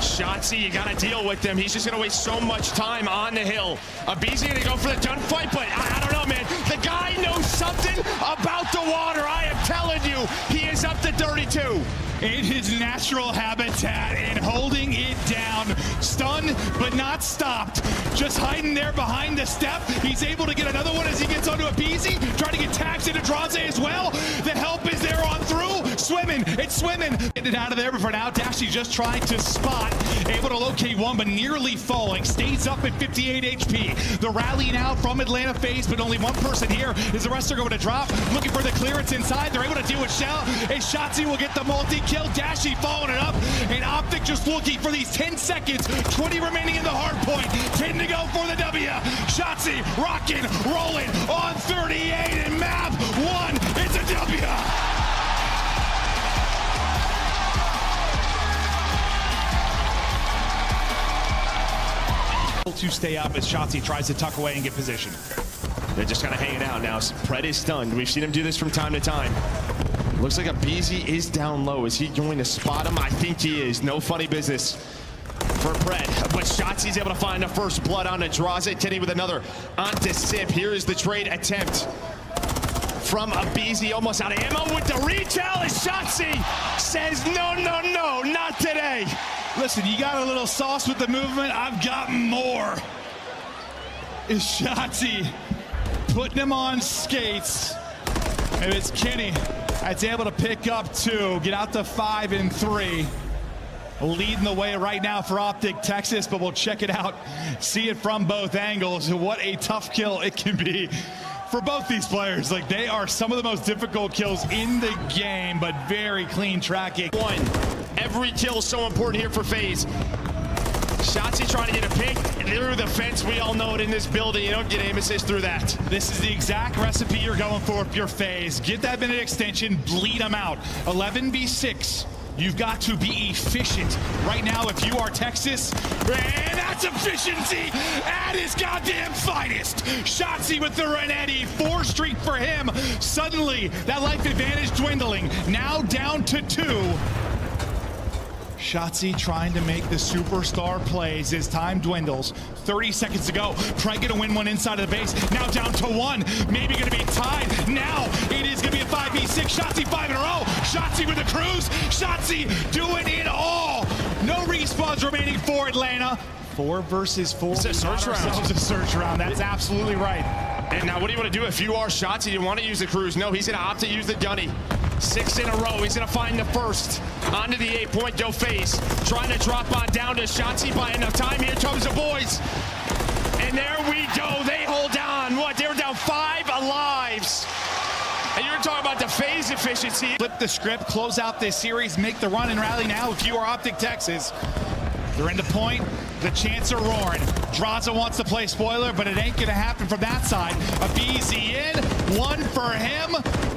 Shotzzy, you gotta deal with him. He's just gonna waste so much time on the hill. Abizi gonna go for the gunfight, but I don't know, man. The guy knows something about the water. I am telling you, he is up to 32. In his natural habitat and holding it down. Stunned, but not stopped. Just hiding there behind the step. He's able to get another one as he gets onto Abizi. Trying to get tags into Draze as well. The help is there on through. Swimming, it's swimming. Getting it out of there, but for now, Dashy just trying to spot. Able to locate one, but nearly falling. Stays up at 58 HP. The rally now from Atlanta FaZe, but only one person here. Is the rest are going to drop. Looking for the clearance inside. They're able to deal with Shell. And Shotzzy will get the multi-kill. Dashy following it up. And OpTic just looking for these 10 seconds. 20 remaining in the hard point. 10 to go for the W. Shotzzy rocking, rolling on 38 and map 1. It's a W. To stay up as Shotzzy tries to tuck away and get position. They're just kind of hanging out now. Pred is stunned. We've seen him do this from time to time. Looks like Abizi is down low. Is he going to spot him? I think he is. No funny business for Pred. But Shotzzy's able to find the first blood onto Draze. Kenny with another onto Sip. Here is the trade attempt from Abizi. Almost out of ammo with the retail as Shotzzy says, no, no, no, not today. Listen, you got a little sauce with the movement. I've got more. Is Shotzzy putting him on skates. And it's Kenny that's able to pick up 2, get out to 5 and 3. Leading the way right now for OpTic Texas, but we'll check it out, see it from both angles. What a tough kill it can be for both these players. Like, they are some of the most difficult kills in the game, but very clean tracking. Every kill is so important here for FaZe. Shotzzy trying to get a pick through the fence. We all know it in this building. You don't get aim assist through that. This is the exact recipe you're going for if you're FaZe. Get that minute extension, bleed them out. 11v6 You've got to be efficient. Right now, if you are Texas, and that's efficiency at his goddamn finest. Shotzzy with the Renetti, 4 streak for him. Suddenly, that life advantage dwindling. Now down to 2. Shotzzy trying to make the superstar plays as time dwindles. 30 seconds to go. Pred gonna win one inside of the base. Now down to 1. Maybe gonna be tied. Now it is gonna be a 5v6. Shotzzy 5 in a row. Shotzzy with the cruise. Shotzzy doing it all. No respawns remaining for Atlanta. 4 versus 4. It's a search round. It's a search round. That's absolutely right. And now what do you want to do if you are Shotzzy? You want to use the cruise? No, he's going to opt to use the gunny. 6 in a row. He's going to find the first. Onto the 8-point go phase. Trying to drop on down to Shotzzy by enough time. Here comes the boys. And there we go. They hold on. What? They were down 5 lives. And you're talking about the phase efficiency. Flip the script, close out this series, make the run and rally now if you are OpTic Texas. They're into point. The chants are roaring. Draza wants to play spoiler, but it ain't gonna happen from that side. A BZ in, 1 for him,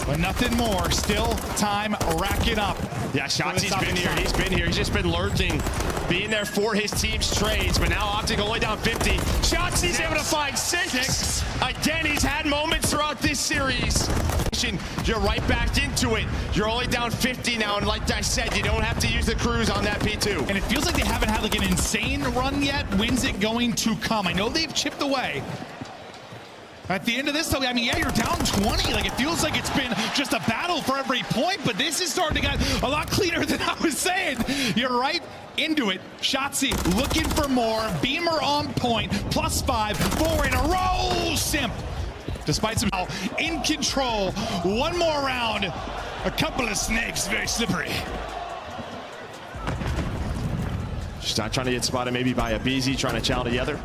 but nothing more. Still time, rack it up. Yeah, Shotzzy's been here. He's been here. He's just been lurking, being there for his team's trades, but now OpTic only down 50. Shotzzy's able to find 6. Again, he's had moments throughout this series. You're right back into it. You're only down 50 now, and like I said, you don't have to use the cruise on that P2. And it feels like they haven't had like an insane run yet. When's it going to come? I know they've chipped away. At the end of this, though, I mean, yeah, you're down 20. Like, it feels like it's been just a battle for every point, but this is starting to get a lot cleaner than I was saying. You're right into it. Shotzzy looking for more. Beamer on point. +5. 4 in a row. Simp. Despite some in control. 1 more round. A couple of snakes, very slippery. Just not trying to get spotted maybe by a BZ, trying to chow the other.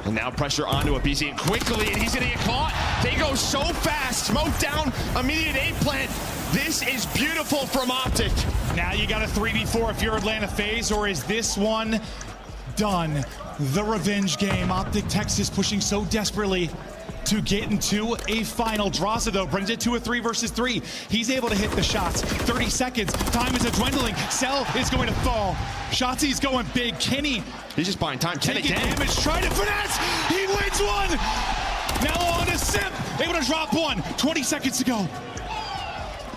And now pressure onto a BZ quickly, and he's gonna get caught. They go so fast. Smoke down, immediate 8 plant. This is beautiful from OpTic. Now you got a 3v4 if you're Atlanta FaZe, or is this one done? The revenge game. OpTic Texas pushing so desperately to get into a final. Draza, though, brings it to a 3 versus 3. He's able to hit the shots. 30 seconds. Time is dwindling. Cell is going to fall. Shotzy's going big. Kenny. He's just buying time. Taking damage. Trying to finesse. He wins one. Now on to Simp. Able to drop 1. 20 seconds to go.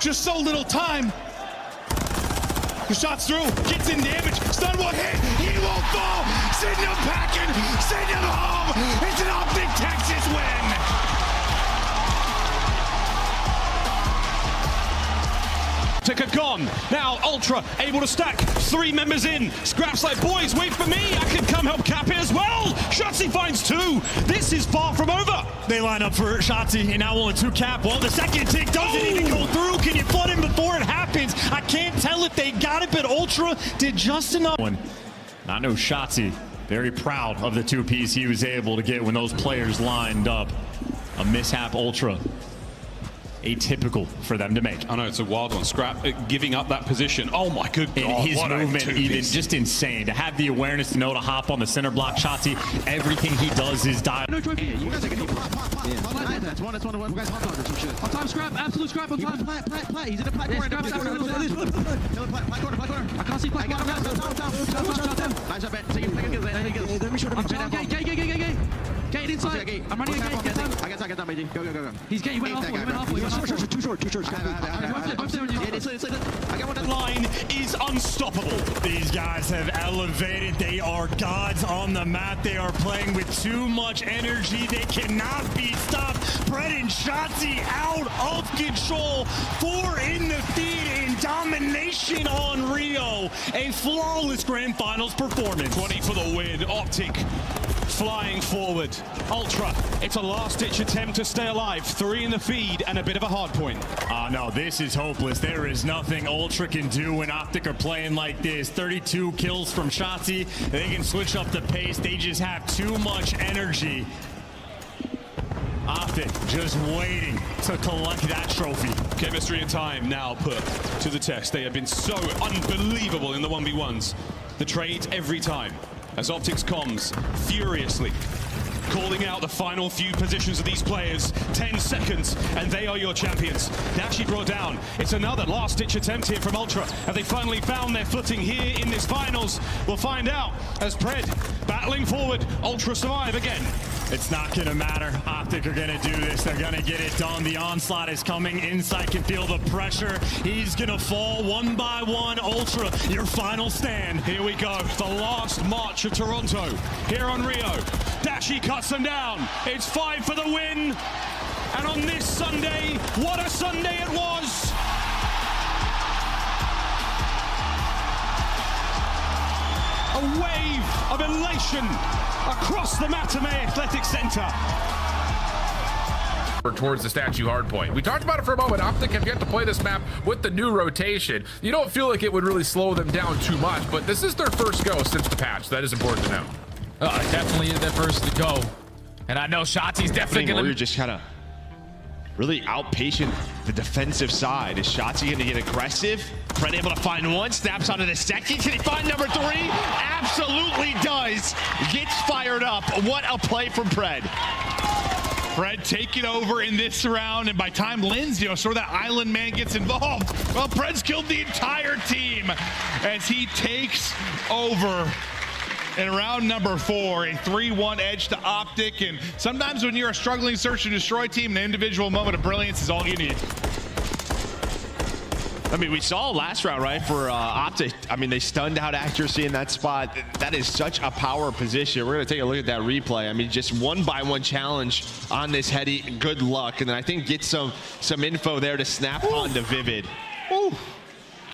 Just so little time. The shot's through. Gets in damage. Stun will hit. He won't fall. Send him packing. Send him home. It's an OpTic Texas win. Ticker gone. Now Ultra able to stack 3 members in. Scraps like, boys, wait for me. I can come help cap it as well. Shotzzy finds 2. This is far from over. They line up for Shotzzy, and now only 2 cap. Well, the second tick doesn't even go through. Can you flood him before it happens? I can't tell if they got it, but Ultra did just enough. I know Shotzzy, very proud of the 2-piece he was able to get when those players lined up. A mishap Ultra. Atypical for them to make. I know, it's a wild one. Scrap giving up that position. Oh my good God. And his movement even just insane. To have the awareness to know to hop on the center block. Shotzzy, everything he does is die. No trophy. Yeah, you guys are getting That's one. You guys hop on some shit. On time, Scrap. Absolute Scrap on time. Plat. He's in the plat corner. Plat corner. I can't see plat corner. Nice up, Ben. Take it. Let me show him. Gay. Get inside. I'm running a gate. I got that, baby. Go. He's gay. He went halfway. Too short. I got one. Line is unstoppable. These guys have elevated. They are gods on the map. They are playing with too much energy. They cannot be stopped. Pred and Shotzzy out of control. 4 in the feed in domination on Rio. A flawless grand finals performance. 20 for the win. OpTic flying forward. Ultra, it's a last-ditch attempt to stay alive. 3 in the feed and a bit of a hard point. No, this is hopeless. There is nothing Ultra can do when OpTic are playing like this. 32 kills from Shotzzy. They can switch up the pace. They just have too much energy. OpTic just waiting to collect that trophy. Chemistry and time now put to the test. They have been so unbelievable in the 1v1s. The trades every time. As OpTic's comms furiously calling out the final few positions of these players. 10 seconds, and they are your champions. Dashy brought down. It's another last-ditch attempt here from Ultra. Have they finally found their footing here in this finals? We'll find out as Pred battling forward. Ultra survive again. It's not going to matter. OpTic are going to do this. They're going to get it done. The onslaught is coming. Insight can feel the pressure. He's going to fall one by one. Ultra, your final stand. Here we go. The last march of Toronto here on Rio. Dashy cuts them down. It's 5 for the win. And on this Sunday, what a Sunday it was. A wave of elation across the Matamei Athletic Center. Towards the statue hardpoint. We talked about it for a moment. OpTic have yet to play this map with the new rotation. You don't feel like it would really slow them down too much, but this is their first go since the patch. That is important to know. Definitely their first to go. And I know Shotzi's definitely going to... You're just kind of really outpatient the defensive side. Is Shotzzy going to get aggressive? Pred able to find one, snaps onto the second. Can he find number 3? Absolutely does. Gets fired up. What a play from Pred. Pred taking over in this round, and by time Lin's, sort of that island man gets involved, well, Pred's killed the entire team as he takes over in round number 4, a 3-1 edge to OpTic. And sometimes when you're a struggling search and destroy team, an individual moment of brilliance is all you need. I mean, we saw last round, right, for OpTic. I mean, they stunned out accuracy in that spot. That is such a power position. We're going to take a look at that replay. I mean, just 1-by-1 challenge on this heady. Good luck. And then I think get some info there to snap onto Vivid. Ooh.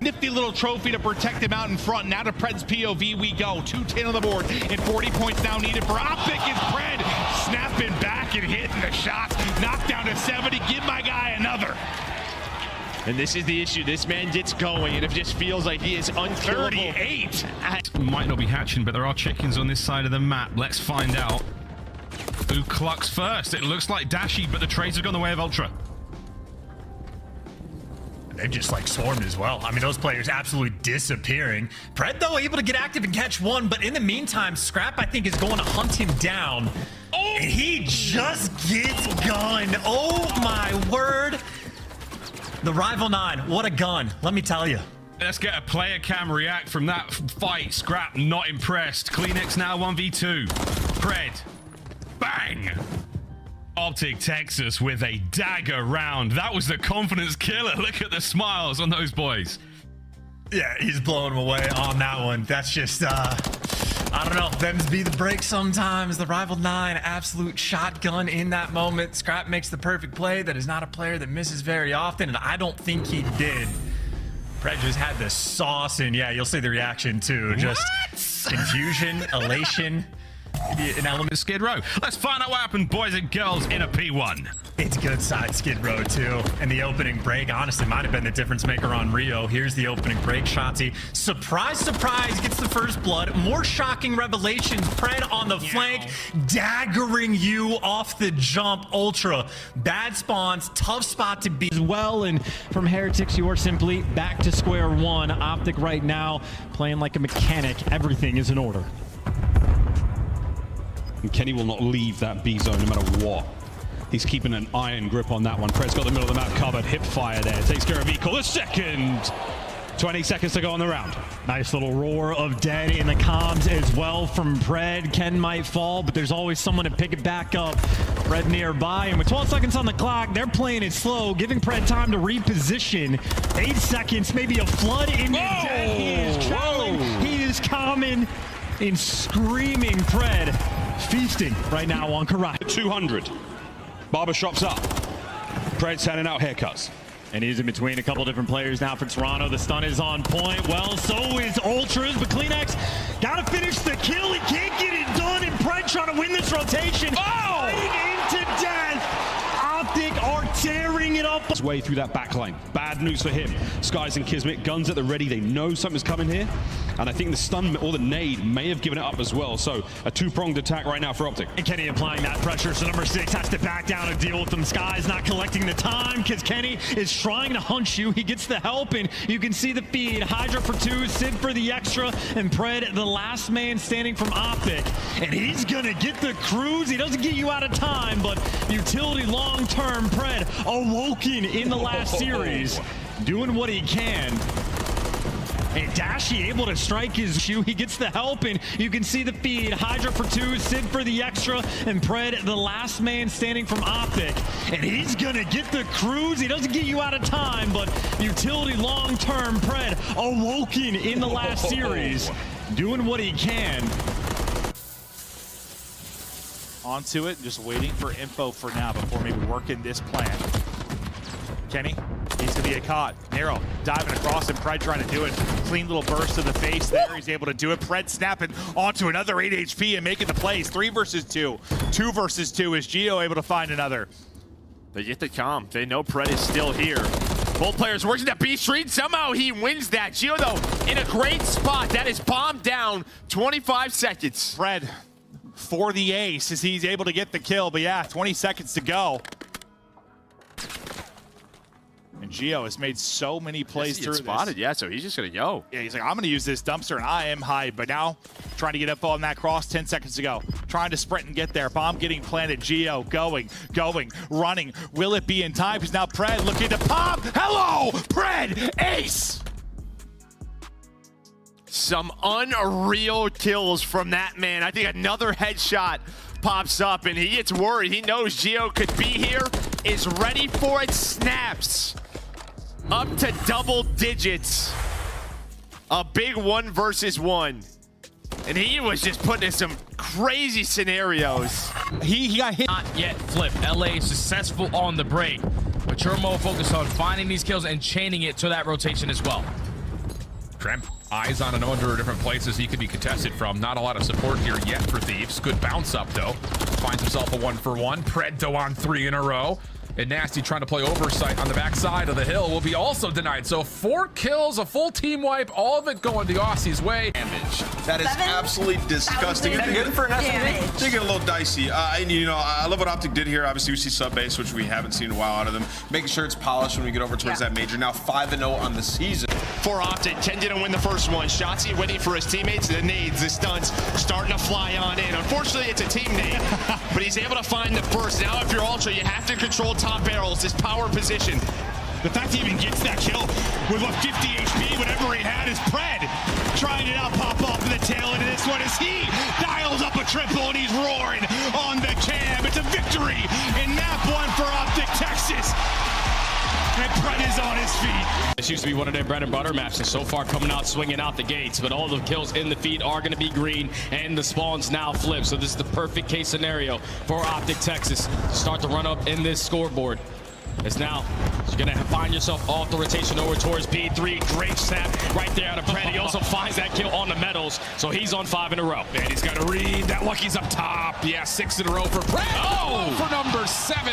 Nifty little trophy to protect him out in front. Now to Pred's POV we go. 2-10 on the board and 40 points now needed for OpTic. Is Pred snapping back and hitting the shots. Knocked down to 70. Give my guy another. And this is the issue. This man gets going, and it just feels like he is unkillable. 38. Might not be hatching, but there are chickens on this side of the map. Let's find out who clucks first. It looks like Dashy, but the trades have gone the way of Ultra. They've just like swarmed as well. I mean, those players absolutely disappearing. Pred, though, able to get active and catch one, but in the meantime, Scrap, I think, is going to hunt him down. Oh! And he just gets gunned. Oh, my word. The Rival 9, what a gun, let me tell you. Let's get a player cam react from that fight. Scrap, not impressed. Kleenex now 1v2. Pred, bang! OpTic Texas with a dagger round. That was the confidence killer. Look at the smiles on those boys. Yeah, he's blowing him away on that one. That's just, I don't know. Them's be the break sometimes. The Rival 9, absolute shotgun in that moment. Scrap makes the perfect play. That is not a player that misses very often, and I don't think he did. Pred just had the sauce, and yeah, you'll see the reaction too. Just confusion, elation. An element of Skid Row. Let's find out what happened, boys and girls, in a P1. It's good side Skid Row too. And the opening break, honestly, might have been the difference maker on Rio. Here's the opening break. Shotzzy, surprise, surprise, gets the first blood. More shocking revelations. Pred on the flank, daggering you off the jump. Ultra, bad spawns, tough spot to be. As well, and from Heretics, you are simply back to square one. OpTic right now playing like a mechanic. Everything is in order. And Kenny will not leave that B zone no matter what. He's keeping an iron grip on that one. Pred's got the middle of the map covered. Hip fire there. Takes care of Equal. The second. 20 seconds to go on the round. Nice little roar of dead in the comms as well from Pred. Ken might fall, but there's always someone to pick it back up. Pred nearby, and with 12 seconds on the clock, they're playing it slow, giving Pred time to reposition. 8 seconds, maybe a flood into death. He is traveling. He is coming and screaming. Pred feasting right now on Karai. 200. Barbershop's up. Pred's handing out haircuts. And he's in between a couple different players now for Toronto. The stun is on point. Well, so is Ultras, but Kleenex got to finish the kill. He can't get it done, and Pred trying to win this rotation. Fighting into death. OpTic are tearing it up. His way through that back line. Bad news for him. Skies and Kismet, guns at the ready. They know something's coming here. And I think the stun or the nade may have given it up as well. So a two-pronged attack right now for OpTic. And Kenny applying that pressure, so number 6 has to back down and deal with them. Sky's not collecting the time because Kenny is trying to hunch you. He gets the help, and you can see the feed. Hydra for 2, Sid for the extra, and Pred, the last man standing from OpTic. And he's gonna get the cruise. He doesn't get you out of time, but utility long-term. Pred awoken in the last series, doing what he can. And Dashy able to strike his shoe. He gets the help, and you can see the feed. Hydra for 2, Sid for the extra, and Pred, the last man standing from OpTic. And he's gonna get the cruise. He doesn't get you out of time, but utility long-term. Pred awoken in the last series, doing what he can. Onto it, just waiting for info for now before maybe working this plan. Kenny, he's gonna get caught. Narrow, diving across and Pred trying to do it. Clean little burst to the face there. He's able to do it. Pred snapping onto another 8 HP and making the plays. 3 versus 2. 2 versus 2. Is Gio able to find another? They get the calm. They know Pred is still here. Both players working that B street. Somehow he wins that. Gio, though, in a great spot. That is bombed down. 25 seconds. Pred for the ace as he's able to get the kill. But yeah, 20 seconds to go. And Gio has made so many plays through spotted, this. yeah, so he's just going to go. Yeah, he's like, I'm going to use this dumpster, and I am high. But now, trying to get info on that cross, 10 seconds to go. Trying to sprint and get there. Bomb getting planted. Gio going, running. Will it be in time? Because now Pred looking to pop. Hello, Pred, ace! Some unreal kills from that man. I think another headshot pops up, and he gets worried. He knows Gio could be here, is ready for it, snaps. Up to double digits. A big 1 versus 1. And he was just putting in some crazy scenarios. He got hit. Not yet flipped. LA successful on the break. But you're more focused on finding these kills and chaining it to that rotation as well. Tremp, eyes on a number of different places he could be contested from. Not a lot of support here yet for Thieves. Good bounce up, though. Finds himself a 1-for-1. Preddo on 3 in a row. And Nasty trying to play oversight on the backside of the hill will be also denied. So 4 kills, a full team wipe, all of it going the Aussies' way. Damage. That is absolutely disgusting. Good for an estimate. They get a little dicey. You know, I love what OpTic did here. Obviously, we see sub base, which we haven't seen in a while out of them. Making sure it's polished when we get over towards that major. Now 5-0 on the season. For OpTic, Ken didn't win the first one. Shotzzy waiting for his teammates. The nades, the stunts, starting to fly on in. Unfortunately, it's a team nade, but he's able to find the first. Now, if you're Ultra, you have to control top barrels, this power position. The fact he even gets that kill with what 50 HP, whatever he had, is Pred trying to now pop off in the tail end of this one as he dials up a triple and he's roaring on the cam. It's a victory in map 1 for OpTic Texas. And Pred is on his feet. This used to be one of their bread and butter maps, and so far coming out swinging out the gates, but all the kills in the feed are going to be green, and the spawns now flip. So this is the perfect case scenario for OpTic Texas to start to run up in this scoreboard. As now you're going to find yourself off the rotation over towards P3. Great snap right there out of Pred. He also finds that kill on the metals, so he's on 5 in a row. And he's got to read. That Lucky's up top. Yeah, 6 in a row for Pred. Oh, for number 7.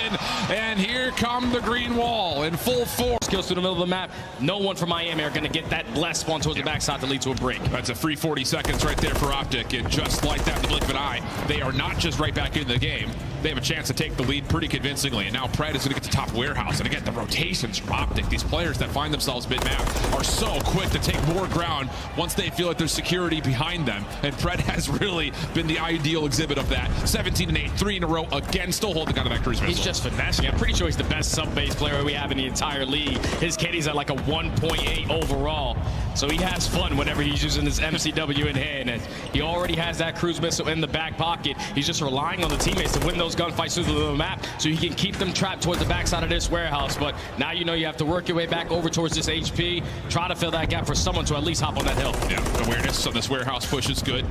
And here come the green wall in full force. Kills to the middle of the map. No one from Miami are going to get that blessed spawn towards the backside to lead to a break. That's a free 40 seconds right there for OpTic. And just like that in the blink of an eye, they are not just right back into the game. They have a chance to take the lead pretty convincingly. And now Pred is going to get the top warehouse. And again, the rotations from OpTic. These players that find themselves mid-map are so quick to take more ground once they feel like there's security behind them. And Pred has really been the ideal exhibit of that. 17-8, 3 in a row again, still holding on to that cruise missile. He's just finessing. I'm pretty sure he's the best sub-base player we have in the entire league. His KD's at like a 1.8 overall. So he has fun whenever he's using his MCW in hand. And he already has that cruise missile in the back pocket. He's just relying on the teammates to win those gunfights through the map so he can keep them trapped towards the backside of this warehouse. But now you know you have to work your way back over towards this HP, try to fill that gap for someone to at least hop on that hill. Yeah, awareness on this warehouse push is good.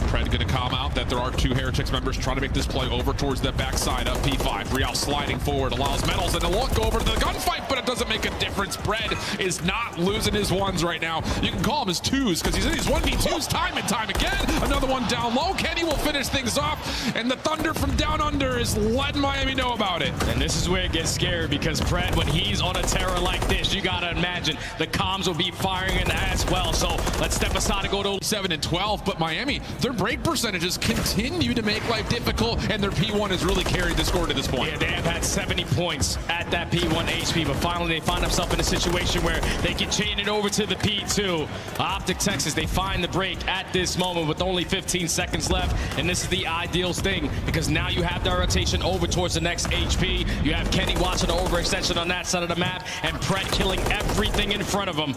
Pred gonna calm out that there are two Heretics members trying to make this play over towards the backside of P5. Real sliding forward, allows Metals and a look over to the gunfight, but it doesn't make a difference. Pred is not losing his ones right now. You can call him his twos because he's in these 1v2s time and time again. Another one down low. Kenny will finish things off, and the Thunder from down under is letting Miami know about it. And this is where it gets scary because Pred, when he's on a terror like this, you gotta imagine the comms will be firing in as well. So let's step aside and go to 7 and 12, but Miami, their break percentages continue to make life difficult, and their P1 has really carried the score to this point. Yeah, they have had 70 points at that P1 HP, but finally they find themselves in a situation where they can chain it over to the P2. OpTic Texas, they find the break at this moment with only 15 seconds left, and this is the ideal thing because now you have that rotation over towards the next HP. You have Kenny watching the overextension on that side of the map, and Pred killing everything in front of him.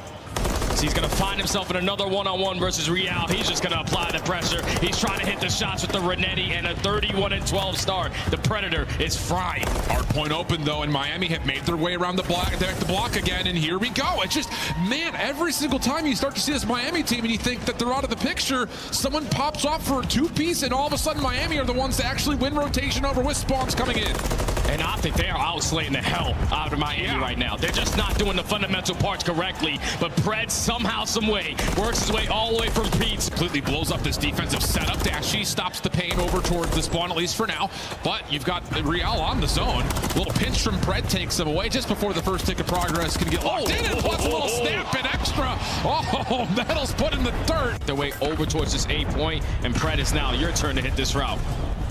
So he's going to find himself in another one-on-one versus Real. He's just going to apply the pressure. He's trying to hit the shots with the Renetti and a 31 and 12 start. The Predator is frying. Hardpoint open though, and Miami have made their way around the block again, and here we go. It's just, man, every single time you start to see this Miami team and you think that they're out of the picture, someone pops off for a two-piece, and all of a sudden Miami are the ones to actually win rotation over with spawns coming in. And OpTic, they are outslaying the hell out of Miami right now. They're just not doing the fundamental parts correctly, but Pred somehow, some way, works his way all the way from Pete. Completely blows up this defensive setup. Dashy stops the pain over towards the spawn, at least for now. But you've got Real on the zone. A little pinch from Pred takes him away just before the first tick of progress can get locked in. And plus a little snap and extra. Oh, Metals put in the dirt. Their way over towards this 8-point, and Pred, is now your turn to hit this route.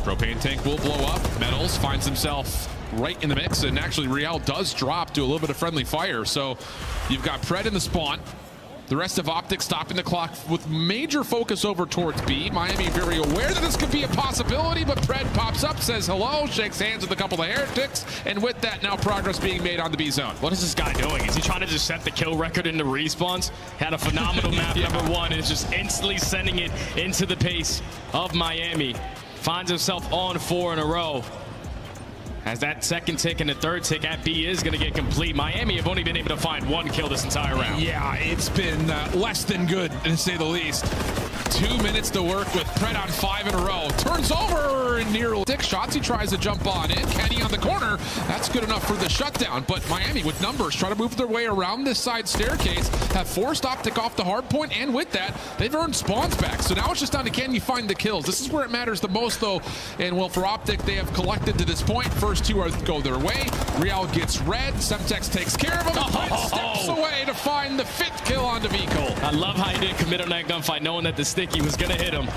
Propane tank will blow up. Metals finds himself right in the mix, and actually Real does drop to a little bit of friendly fire. So you've got Pred in the spawn. The rest of OpTic stopping the clock with major focus over towards B. Miami very aware that this could be a possibility, but Pred pops up, says hello, shakes hands with a couple of Heretics, and with that, now progress being made on the B zone. What is this guy doing? Is he trying to just set the kill record in the respawns? Had a phenomenal map, number one, and is just instantly sending it into the pace of Miami. Finds himself on 4 in a row. As that second tick and the third tick at B is going to get complete. Miami have only been able to find 1 kill this entire round. Yeah, it's been less than good, to say the least. 2 minutes to work with Pred on 5 in a row. Turns over and near Dick. Shotzzy tries to jump on in. Kenny on the corner. That's good enough for the shutdown. But Miami with numbers try to move their way around this side staircase. Have forced OpTic off the hard point, and with that, they've earned spawns back. So now it's just down to can you find the kills. This is where it matters the most, though. And well, for OpTic, they have collected to this point. First 2 go their way. Real gets red. Semtex takes care of him. Steps away to find the 5th kill onto Vico. I love how he didn't commit on that gunfight, knowing that the sticky was going to hit him.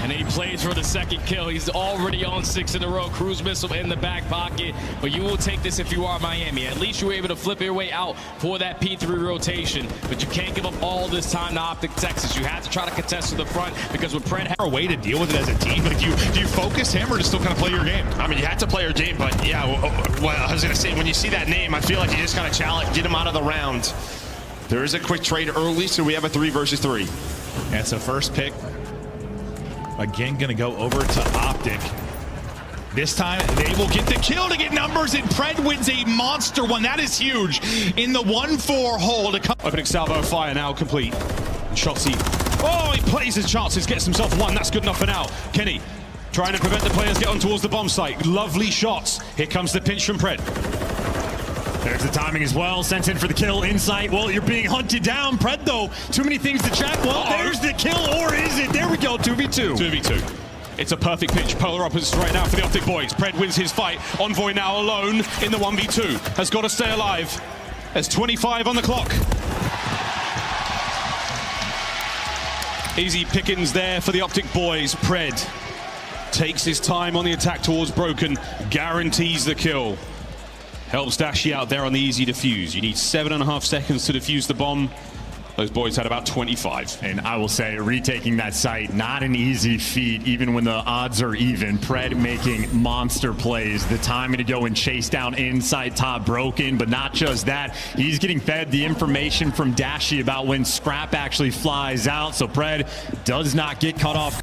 And he plays for the 2nd kill. He's already on 6 in a row. Cruise missile in the back pocket. But you will take this if you are Miami. At least you were able to flip your way out for that P3 rotation. But you can't give up all this time to OpTic Texas. You have to try to contest to the front because with Pred... A way to deal with it as a team. Like, do you focus him or just still kind of play your game? I mean, you had to play your game, but yeah, well, I was going to say, when you see that name, I feel like you just got to challenge, get him out of the round. There is a quick trade early, so we have a 3 versus 3. And so first pick, again, going to go over to OpTic. This time, they will get the kill to get numbers, and Pred wins a monster one. That is huge. In the 1-4 hole. Opening salvo fire now complete. Shotzzy. Oh, he plays his chances, gets himself 1. That's good enough for now. Kenny trying to prevent the players getting towards the bomb site. Lovely shots. Here comes the pinch from Pred. There's the timing as well. Sent in for the kill. Insight. Well, you're being hunted down. Pred, though, too many things to check. Well, there's the kill, or is it? There we go. 2v2. 2v2. It's a perfect pitch. Polar opposites right now for the OpTic boys. Pred wins his fight. Envoy now alone in the 1v2. Has got to stay alive. There's 25 on the clock. Easy pickings there for the OpTic boys. Pred takes his time on the attack towards Broken. Guarantees the kill. Helps Dashy out there on the easy defuse. You need 7.5 seconds to defuse the bomb. Those boys had about 25. And I will say, retaking that site, not an easy feat, even when the odds are even. Pred making monster plays. The timing to go and chase down inside top Broken, but not just that. He's getting fed the information from Dashy about when Scrap actually flies out, so Pred does not get cut off.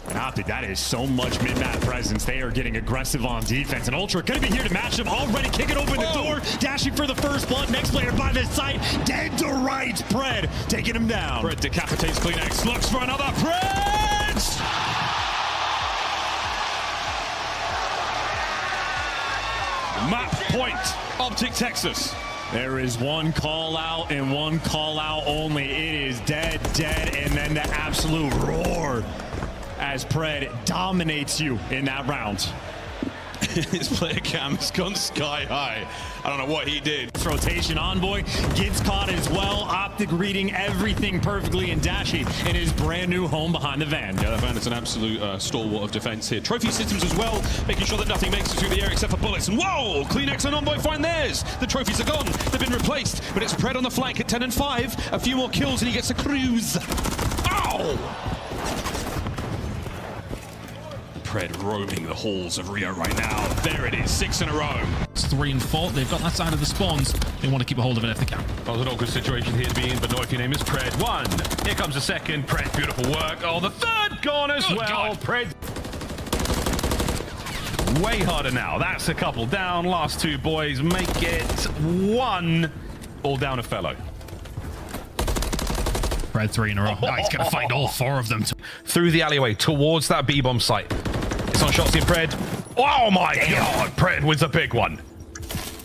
And OpTic, that is so much mid-map presence. They are getting aggressive on defense. And Ultra going to be here to match them. Already kicking open the door. Dashing for the first blood. Next player by the site. Dead to rights. Pred taking him down. Pred decapitates CleanX. Looks for another. Pred Map point, OpTic Texas. There is one call out and one call out only. It is dead, and then the absolute roar as Pred dominates you in that round. His player cam has gone sky high. I don't know what he did. This rotation, Envoy gets caught as well. OpTic reading everything perfectly, and Dashy in his brand new home behind the van. Yeah, the van is an absolute stalwart of defense here. Trophy systems as well, making sure that nothing makes it through the air except for bullets. And whoa, CleanX and Envoy find theirs. The trophies are gone. They've been replaced, but it's Pred on the flank at 10 and 5. A few more kills and he gets a cruise. Ow! Pred roaming the halls of Rio right now. There it is, 6 in a row. It's 3 and 4. They've got that side of the spawns. They want to keep a hold of it if they can. Well, an awkward situation here to be in, but not if your name is Pred. 1. Here comes the second. Pred, beautiful work. Oh, the third gone as well. Pred. Way harder now. That's a couple down. Last 2 boys make it 1. All down a fellow. Pred 3 in a row. Oh, he's going to find all 4 of them. Through the alleyway towards that B-bomb site. It's on Shotzzy and Pred. Oh my god, Pred wins a big one.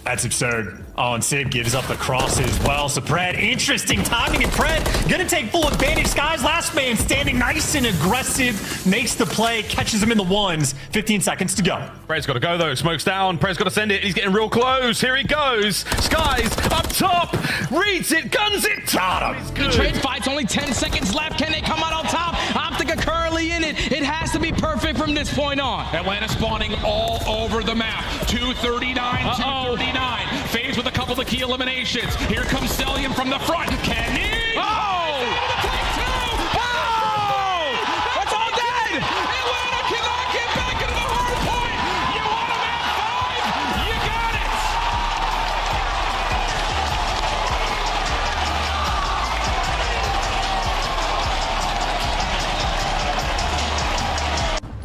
That's absurd. Oh, and Sid gives up the cross as well. So Pred, interesting timing, and Pred gonna take full advantage. Sky's last man standing nice and aggressive, makes the play, catches him in the ones. 15 seconds to go. Pred's got to go though. Smoke's down. Pred's got to send it. He's getting real close. Here he goes. Sky's up top. Reads it. Guns it. Got him. The trade fight's only 10 seconds left. Can they come out on top? OpTic are currently in it. It has to be perfect from this point on. Atlanta spawning all over the map. 239, 239. Phase with a couple of key eliminations. Here comes Stellium from the front. Kenny! Oh! That's all dead! Atlanta cannot get back into the hard point! You want a map 5? You got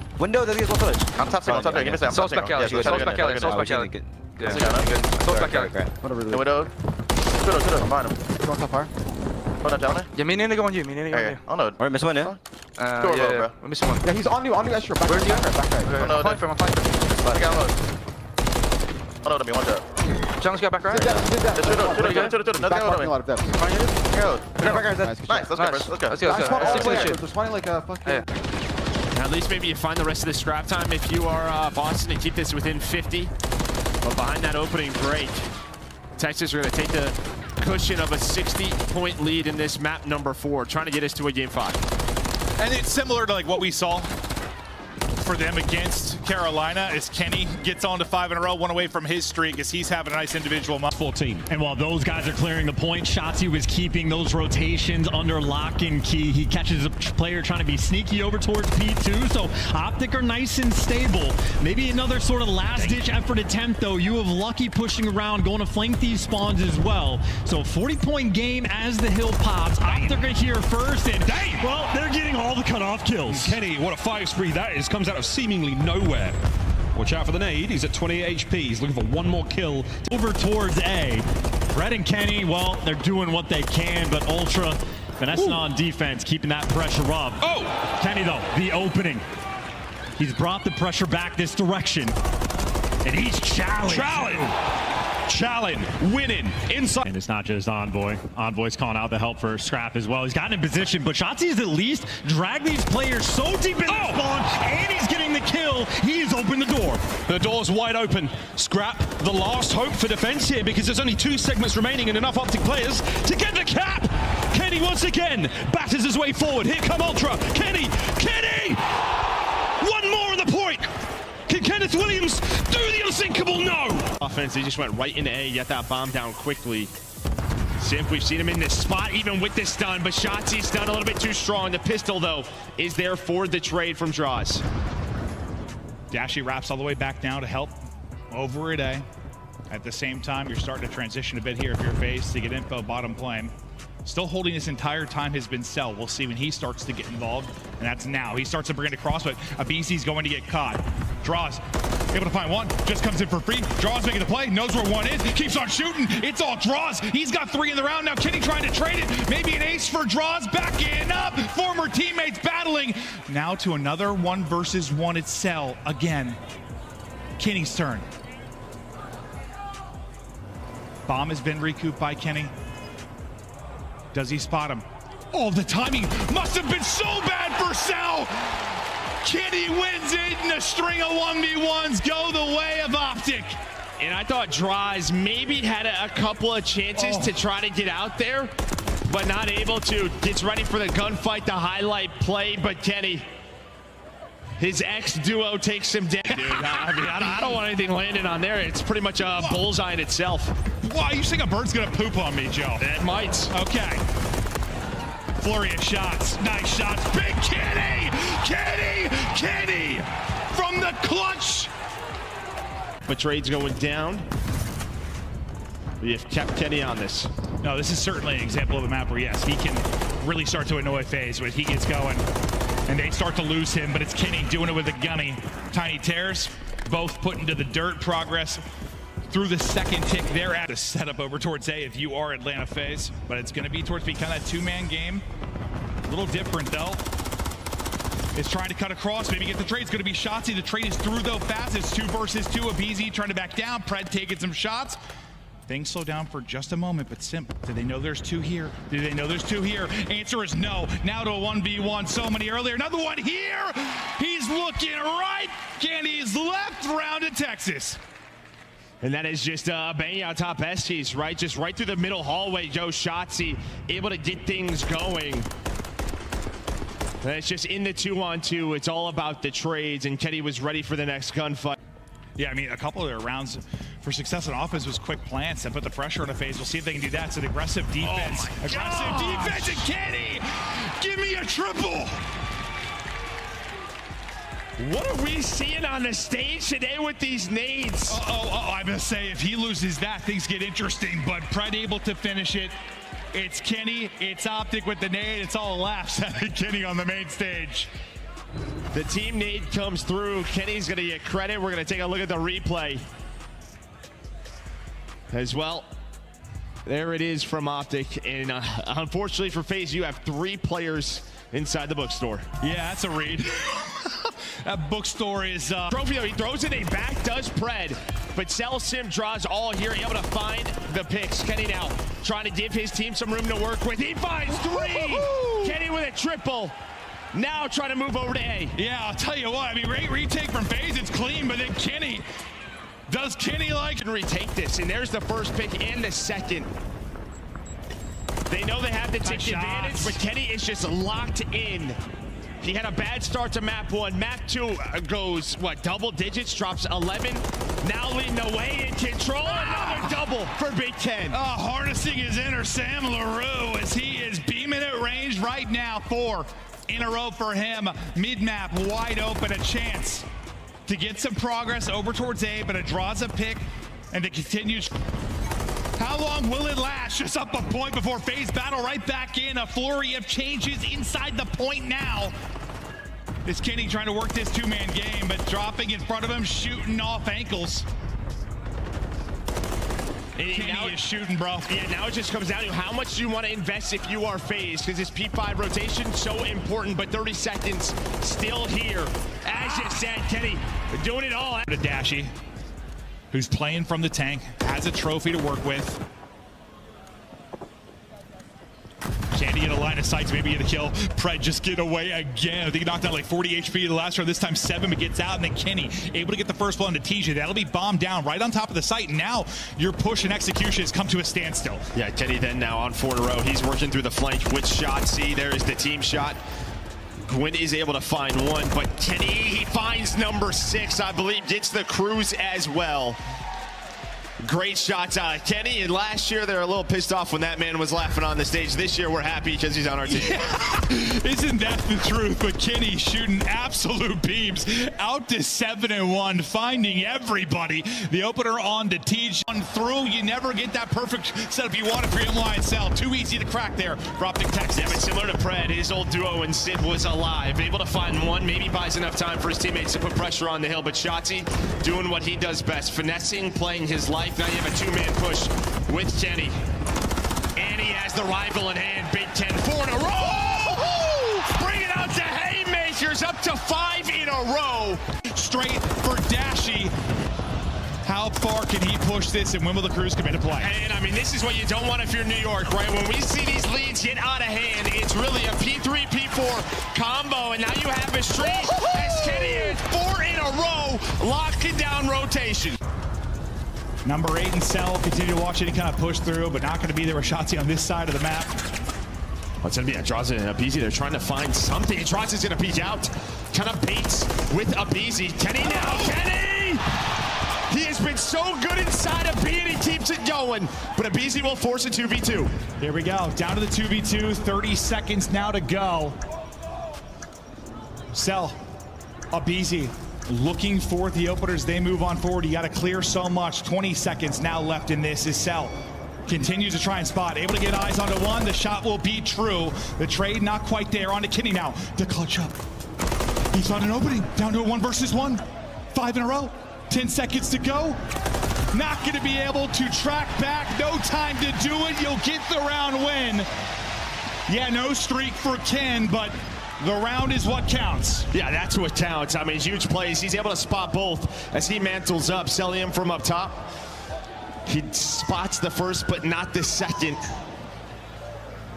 it! Window, there's one village. I'm top second, give me a second. Soul's back alley, Soul's back alley, Soul's back alley. Good. Soul's back alley. The widow. Good, I'm behind him. You want top fire? Hold on, gentlemen. Yeah, me neither go on you, me neither go on you. Oh no. Alright, miss one, yeah? Yeah, we're missing one. Yeah, he's on you, Astro. Where's he? Back right. I'm fighting for him, I'm fighting for him. I got him. Oh no, let me one shot. Challenge got back right. Nice, let's go. They're spawning like a fucking... At least maybe you find the rest of the scrap time if you are Boston and keep this within 50. But behind that opening break, Texas are going to take the cushion of a 60-point lead in this map number 4, trying to get us to a game 5. And it's similar to like what we saw for them against Carolina as Kenny gets on to 5 in a row, one away from his streak as he's having a nice individual month. 14. And while those guys are clearing the point, Shotzzy was keeping those rotations under lock and key. He catches a player trying to be sneaky over towards P2, so OpTic are nice and stable. Maybe another sort of last-ditch effort attempt, though. You have Lucky pushing around, going to flank these spawns as well. So 40-point game as the hill pops. OpTic are here first, and well, they're getting all the cutoff kills. Kenny, what a 5 spree that is. Comes out of seemingly nowhere. Watch out for the nade. He's at 28 HP. He's looking for one more kill. Over towards A. Red and Kenny, well, they're doing what they can, but Ultra finessing on defense, keeping that pressure up. Oh! Kenny, though, the opening. He's brought the pressure back this direction. And he's challenged. Challenge, winning, inside. And it's not just Envoy. Envoy's calling out the help for Scrap as well. He's gotten in position, but Shotzzy's at least dragged these players so deep in the spawn, and he's getting the kill. He's opened the door. The door's wide open. Scrap, the last hope for defense here because there's only 2 segments remaining and enough OpTic players to get the cap. Kenny once again batters his way forward. Here come Ultra. Kenny! One more on the point. Can Kenneth Williams do the unsinkable? No! Offense, he just went right into A, get that bomb down quickly. Simp, we've seen him in this spot, even with this stun, but Shotzzy's stun a little bit too strong. The pistol, though, is there for the trade from Draws. Dashy wraps all the way back down to help over at A. At the same time, you're starting to transition a bit here if you're phased to get info bottom plane. Still holding this entire time has been Cell. We'll see when he starts to get involved, and that's now. He starts to bring it across, but BC's going to get caught. Draws, able to find one, just comes in for free. Draws making the play, knows where one is, keeps on shooting. It's all Draws. He's got 3 in the round. Now Kenny trying to trade it. Maybe an ace for Draws, backing up. Former teammates battling. Now to another 1 versus 1 at Cell again. Kenny's turn. Bomb has been recouped by Kenny. Does he spot him? Oh, the timing must have been so bad for Sal. Kenny wins it, and a string of 1v1s go the way of OpTic. And I thought Draws maybe had a couple of chances to try to get out there, but not able to. Gets ready for the gunfight, the highlight play, but Kenny, his ex-duo takes him down. Dude, I don't want anything landing on there. It's pretty much a bullseye in itself. Why, you think a bird's gonna poop on me, Joe? It might. Okay. Flurry of shots. Nice shots. Big Kenny! Kenny! From the clutch! But trade's going down. We have kept Kenny on this. No, this is certainly an example of a map where, yes, he can really start to annoy FaZe when he gets going. And they start to lose him, but it's Kenny doing it with a gunny. Tiny tears, both put into the dirt. Progress through the second tick there at the setup over towards A if you are Atlanta FaZe, but it's going to be towards B, kind of that two-man game. A little different though. It's trying to cut across, maybe get the trade. It's going to be Shotzzy. The trade is through though fast. It's 2 versus 2. Abizi trying to back down. Pred taking some shots. Things slow down for just a moment, but Simp, do they know there's 2 here? Do they know there's 2 here? Answer is no. Now to a 1v1, so many earlier. Another one here. He's looking right. Kenny's left, round to Texas. And that is just banging out top STs, right? Just right through the middle hallway, Joe Shotzzy able to get things going. And it's just in the 2-on-2. It's all about the trades, and Kenny was ready for the next gunfight. Yeah, I mean, a couple of their rounds for success on offense was quick plants that put the pressure on a FaZe. We'll see if they can do that. So the aggressive defense. Aggressive defense, and Kenny! Give me a triple! What are we seeing on the stage today with these nades? I'm gonna say if he loses that, things get interesting, but Pred able to finish it. It's Kenny, it's OpTic with the nade, it's all laughs at Kenny on the main stage. The team nade comes through. Kenny's gonna get credit. We're gonna take a look at the replay as well. There it is from OpTic, and unfortunately for FaZe, you have 3 players inside the bookstore. Yeah, that's a read. That bookstore is trophy though. He throws it, a back does Pred, but Cell Sim draws all here, able to find the picks. Kenny now trying to give his team some room to work with. He finds 3. Kenny with a triple. Now trying to move over to A. Yeah, I'll tell you what. I mean, retake from FaZe, it's clean, but then Kenny. Does Kenny like to retake this? And there's the first pick and the second. They know they have to take the advantage, but Kenny is just locked in. He had a bad start to map 1. Map 2 goes, what, double digits, drops 11. Now leading the way in control. Another double for Big Ten. Harnessing his inner Sam LaRue as he is beaming at range right now. 4 in a row for him. Mid-map, wide open, a chance to get some progress over towards A, but it draws a pick, and it continues. How long will it last? Just up a point before FaZe battle right back in. A flurry of changes inside the point now. Is Kenny trying to work this 2-man game, but dropping in front of him, shooting off ankles. Kenny is shooting, bro. Yeah, now it just comes down to how much do you want to invest if you are FaZe, because this P5 rotation so important, but 30 seconds still here. As you said, Kenny doing it all. To Dashy, who's playing from the tank, has a trophy to work with. Candy in a line of sight to maybe get a kill. Pred just get away again. I think he knocked out like 40 HP the last round. This time 7, but gets out. And then Kenny able to get the first blow into TJ. That'll be bombed down right on top of the site. And now your push and execution has come to a standstill. Yeah, Kenny then now on 4 in a row. He's working through the flank with Shotzzy. There is the team shot. Gwyn is able to find 1, but Kenny, he finds number 6, I believe, gets the cruise as well. Great shots out of Kenny, and last year they were a little pissed off when that man was laughing on the stage. This year we're happy because he's on our team. Yeah. Isn't that the truth? But Kenny shooting absolute beams out to 7-1, finding everybody. The opener on to TJ. On through, you never get that perfect setup you wanted for your inline cell. Too easy to crack there for OpTic Texas. Yeah, but similar to Pred, his old duo and Sid was alive. Able to find 1, maybe buys enough time for his teammates to put pressure on the hill. But Shotzzy doing what he does best, finessing, playing his life. Now you have a 2-man push with Kenny. And he has the rival in hand. Big Ten 4 in a row. Bring it out to haymakers, up to 5 in a row. Straight for Dashy. How far can he push this and when will the crews come into play? And I mean, this is what you don't want if you're New York, right? When we see these leads get out of hand, it's really a P3, P4 combo, and now you have a streak as Kenny is 4 in a row, locking down rotation. Number 8 and Cell continue to watch any kind of push through, but not going to be there with Shotzzy on this side of the map. Well, it's going to be a Draza and Abizi. They're trying to find something. Draza's going to peek out. Kind of baits with Abizi. Kenny now. Kenny! He has been so good inside of B and he keeps it going. But Abizi will force a 2v2. Here we go. Down to the 2v2. 30 seconds now to go. Cell. Abizi looking for the openers. They move on forward. You got to clear so much. 20 seconds now left in this. Is Cell continues to try and spot, able to get eyes onto one. The shot will be true. The trade not quite there. On to Kenny now to clutch up. He's found an opening. Down to a 1 versus 1. 5 in a row. 10 seconds to go. Not going to be able to track back. No time to do it. You'll get the round win. Yeah, no streak for Ken, but the round is what counts. Yeah, that's what counts. I mean, huge plays. He's able to spot both as he mantles up, selling him from up top. He spots the first, but not the second.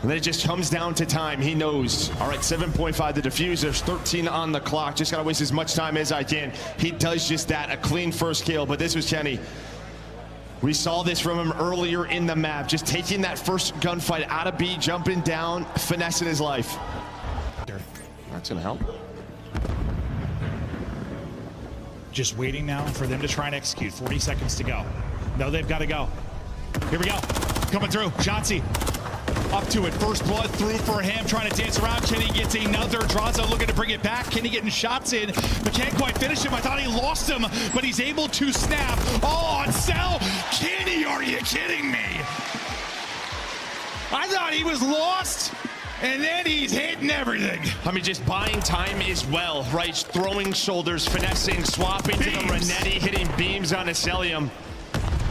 And then it just comes down to time. He knows. All right, 7.5 the diffusers, 13 on the clock. Just got to waste as much time as I can. He does just that, a clean first kill, but this was Kenny. We saw this from him earlier in the map, just taking that first gunfight out of B, jumping down, finessing his life. That's gonna help. Just waiting now for them to try and execute. 40 seconds to go. No, they've got to go. Here we go. Coming through. Shotzzy up to it. First blood through for him. Trying to dance around. Kenny gets another. Draza looking to bring it back. Kenny getting shots in, but can't quite finish him. I thought he lost him, but he's able to snap. Oh, on Cell. Kenny, are you kidding me? I thought he was lost. And then he's hitting everything. I mean, just buying time as well, right? Throwing shoulders, finessing, swapping to the Renetti, hitting beams on Acelium.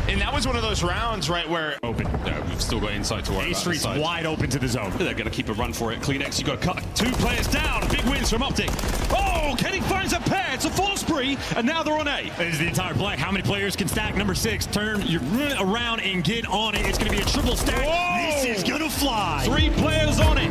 And that was one of those rounds, right, where... Open. We've still got inside to worry about. A-Street's wide open to the zone. They're going to keep a run for it. CleanX, you've got to cut 2 players down. Big wins from OpTic. Oh, Kenny finds a pair. It's a full spree, and now they're on A. This is the entire black. How many players can stack number 6? Turn your around and get on it. It's going to be a triple stack. Whoa! This is going to fly. 3 players on it.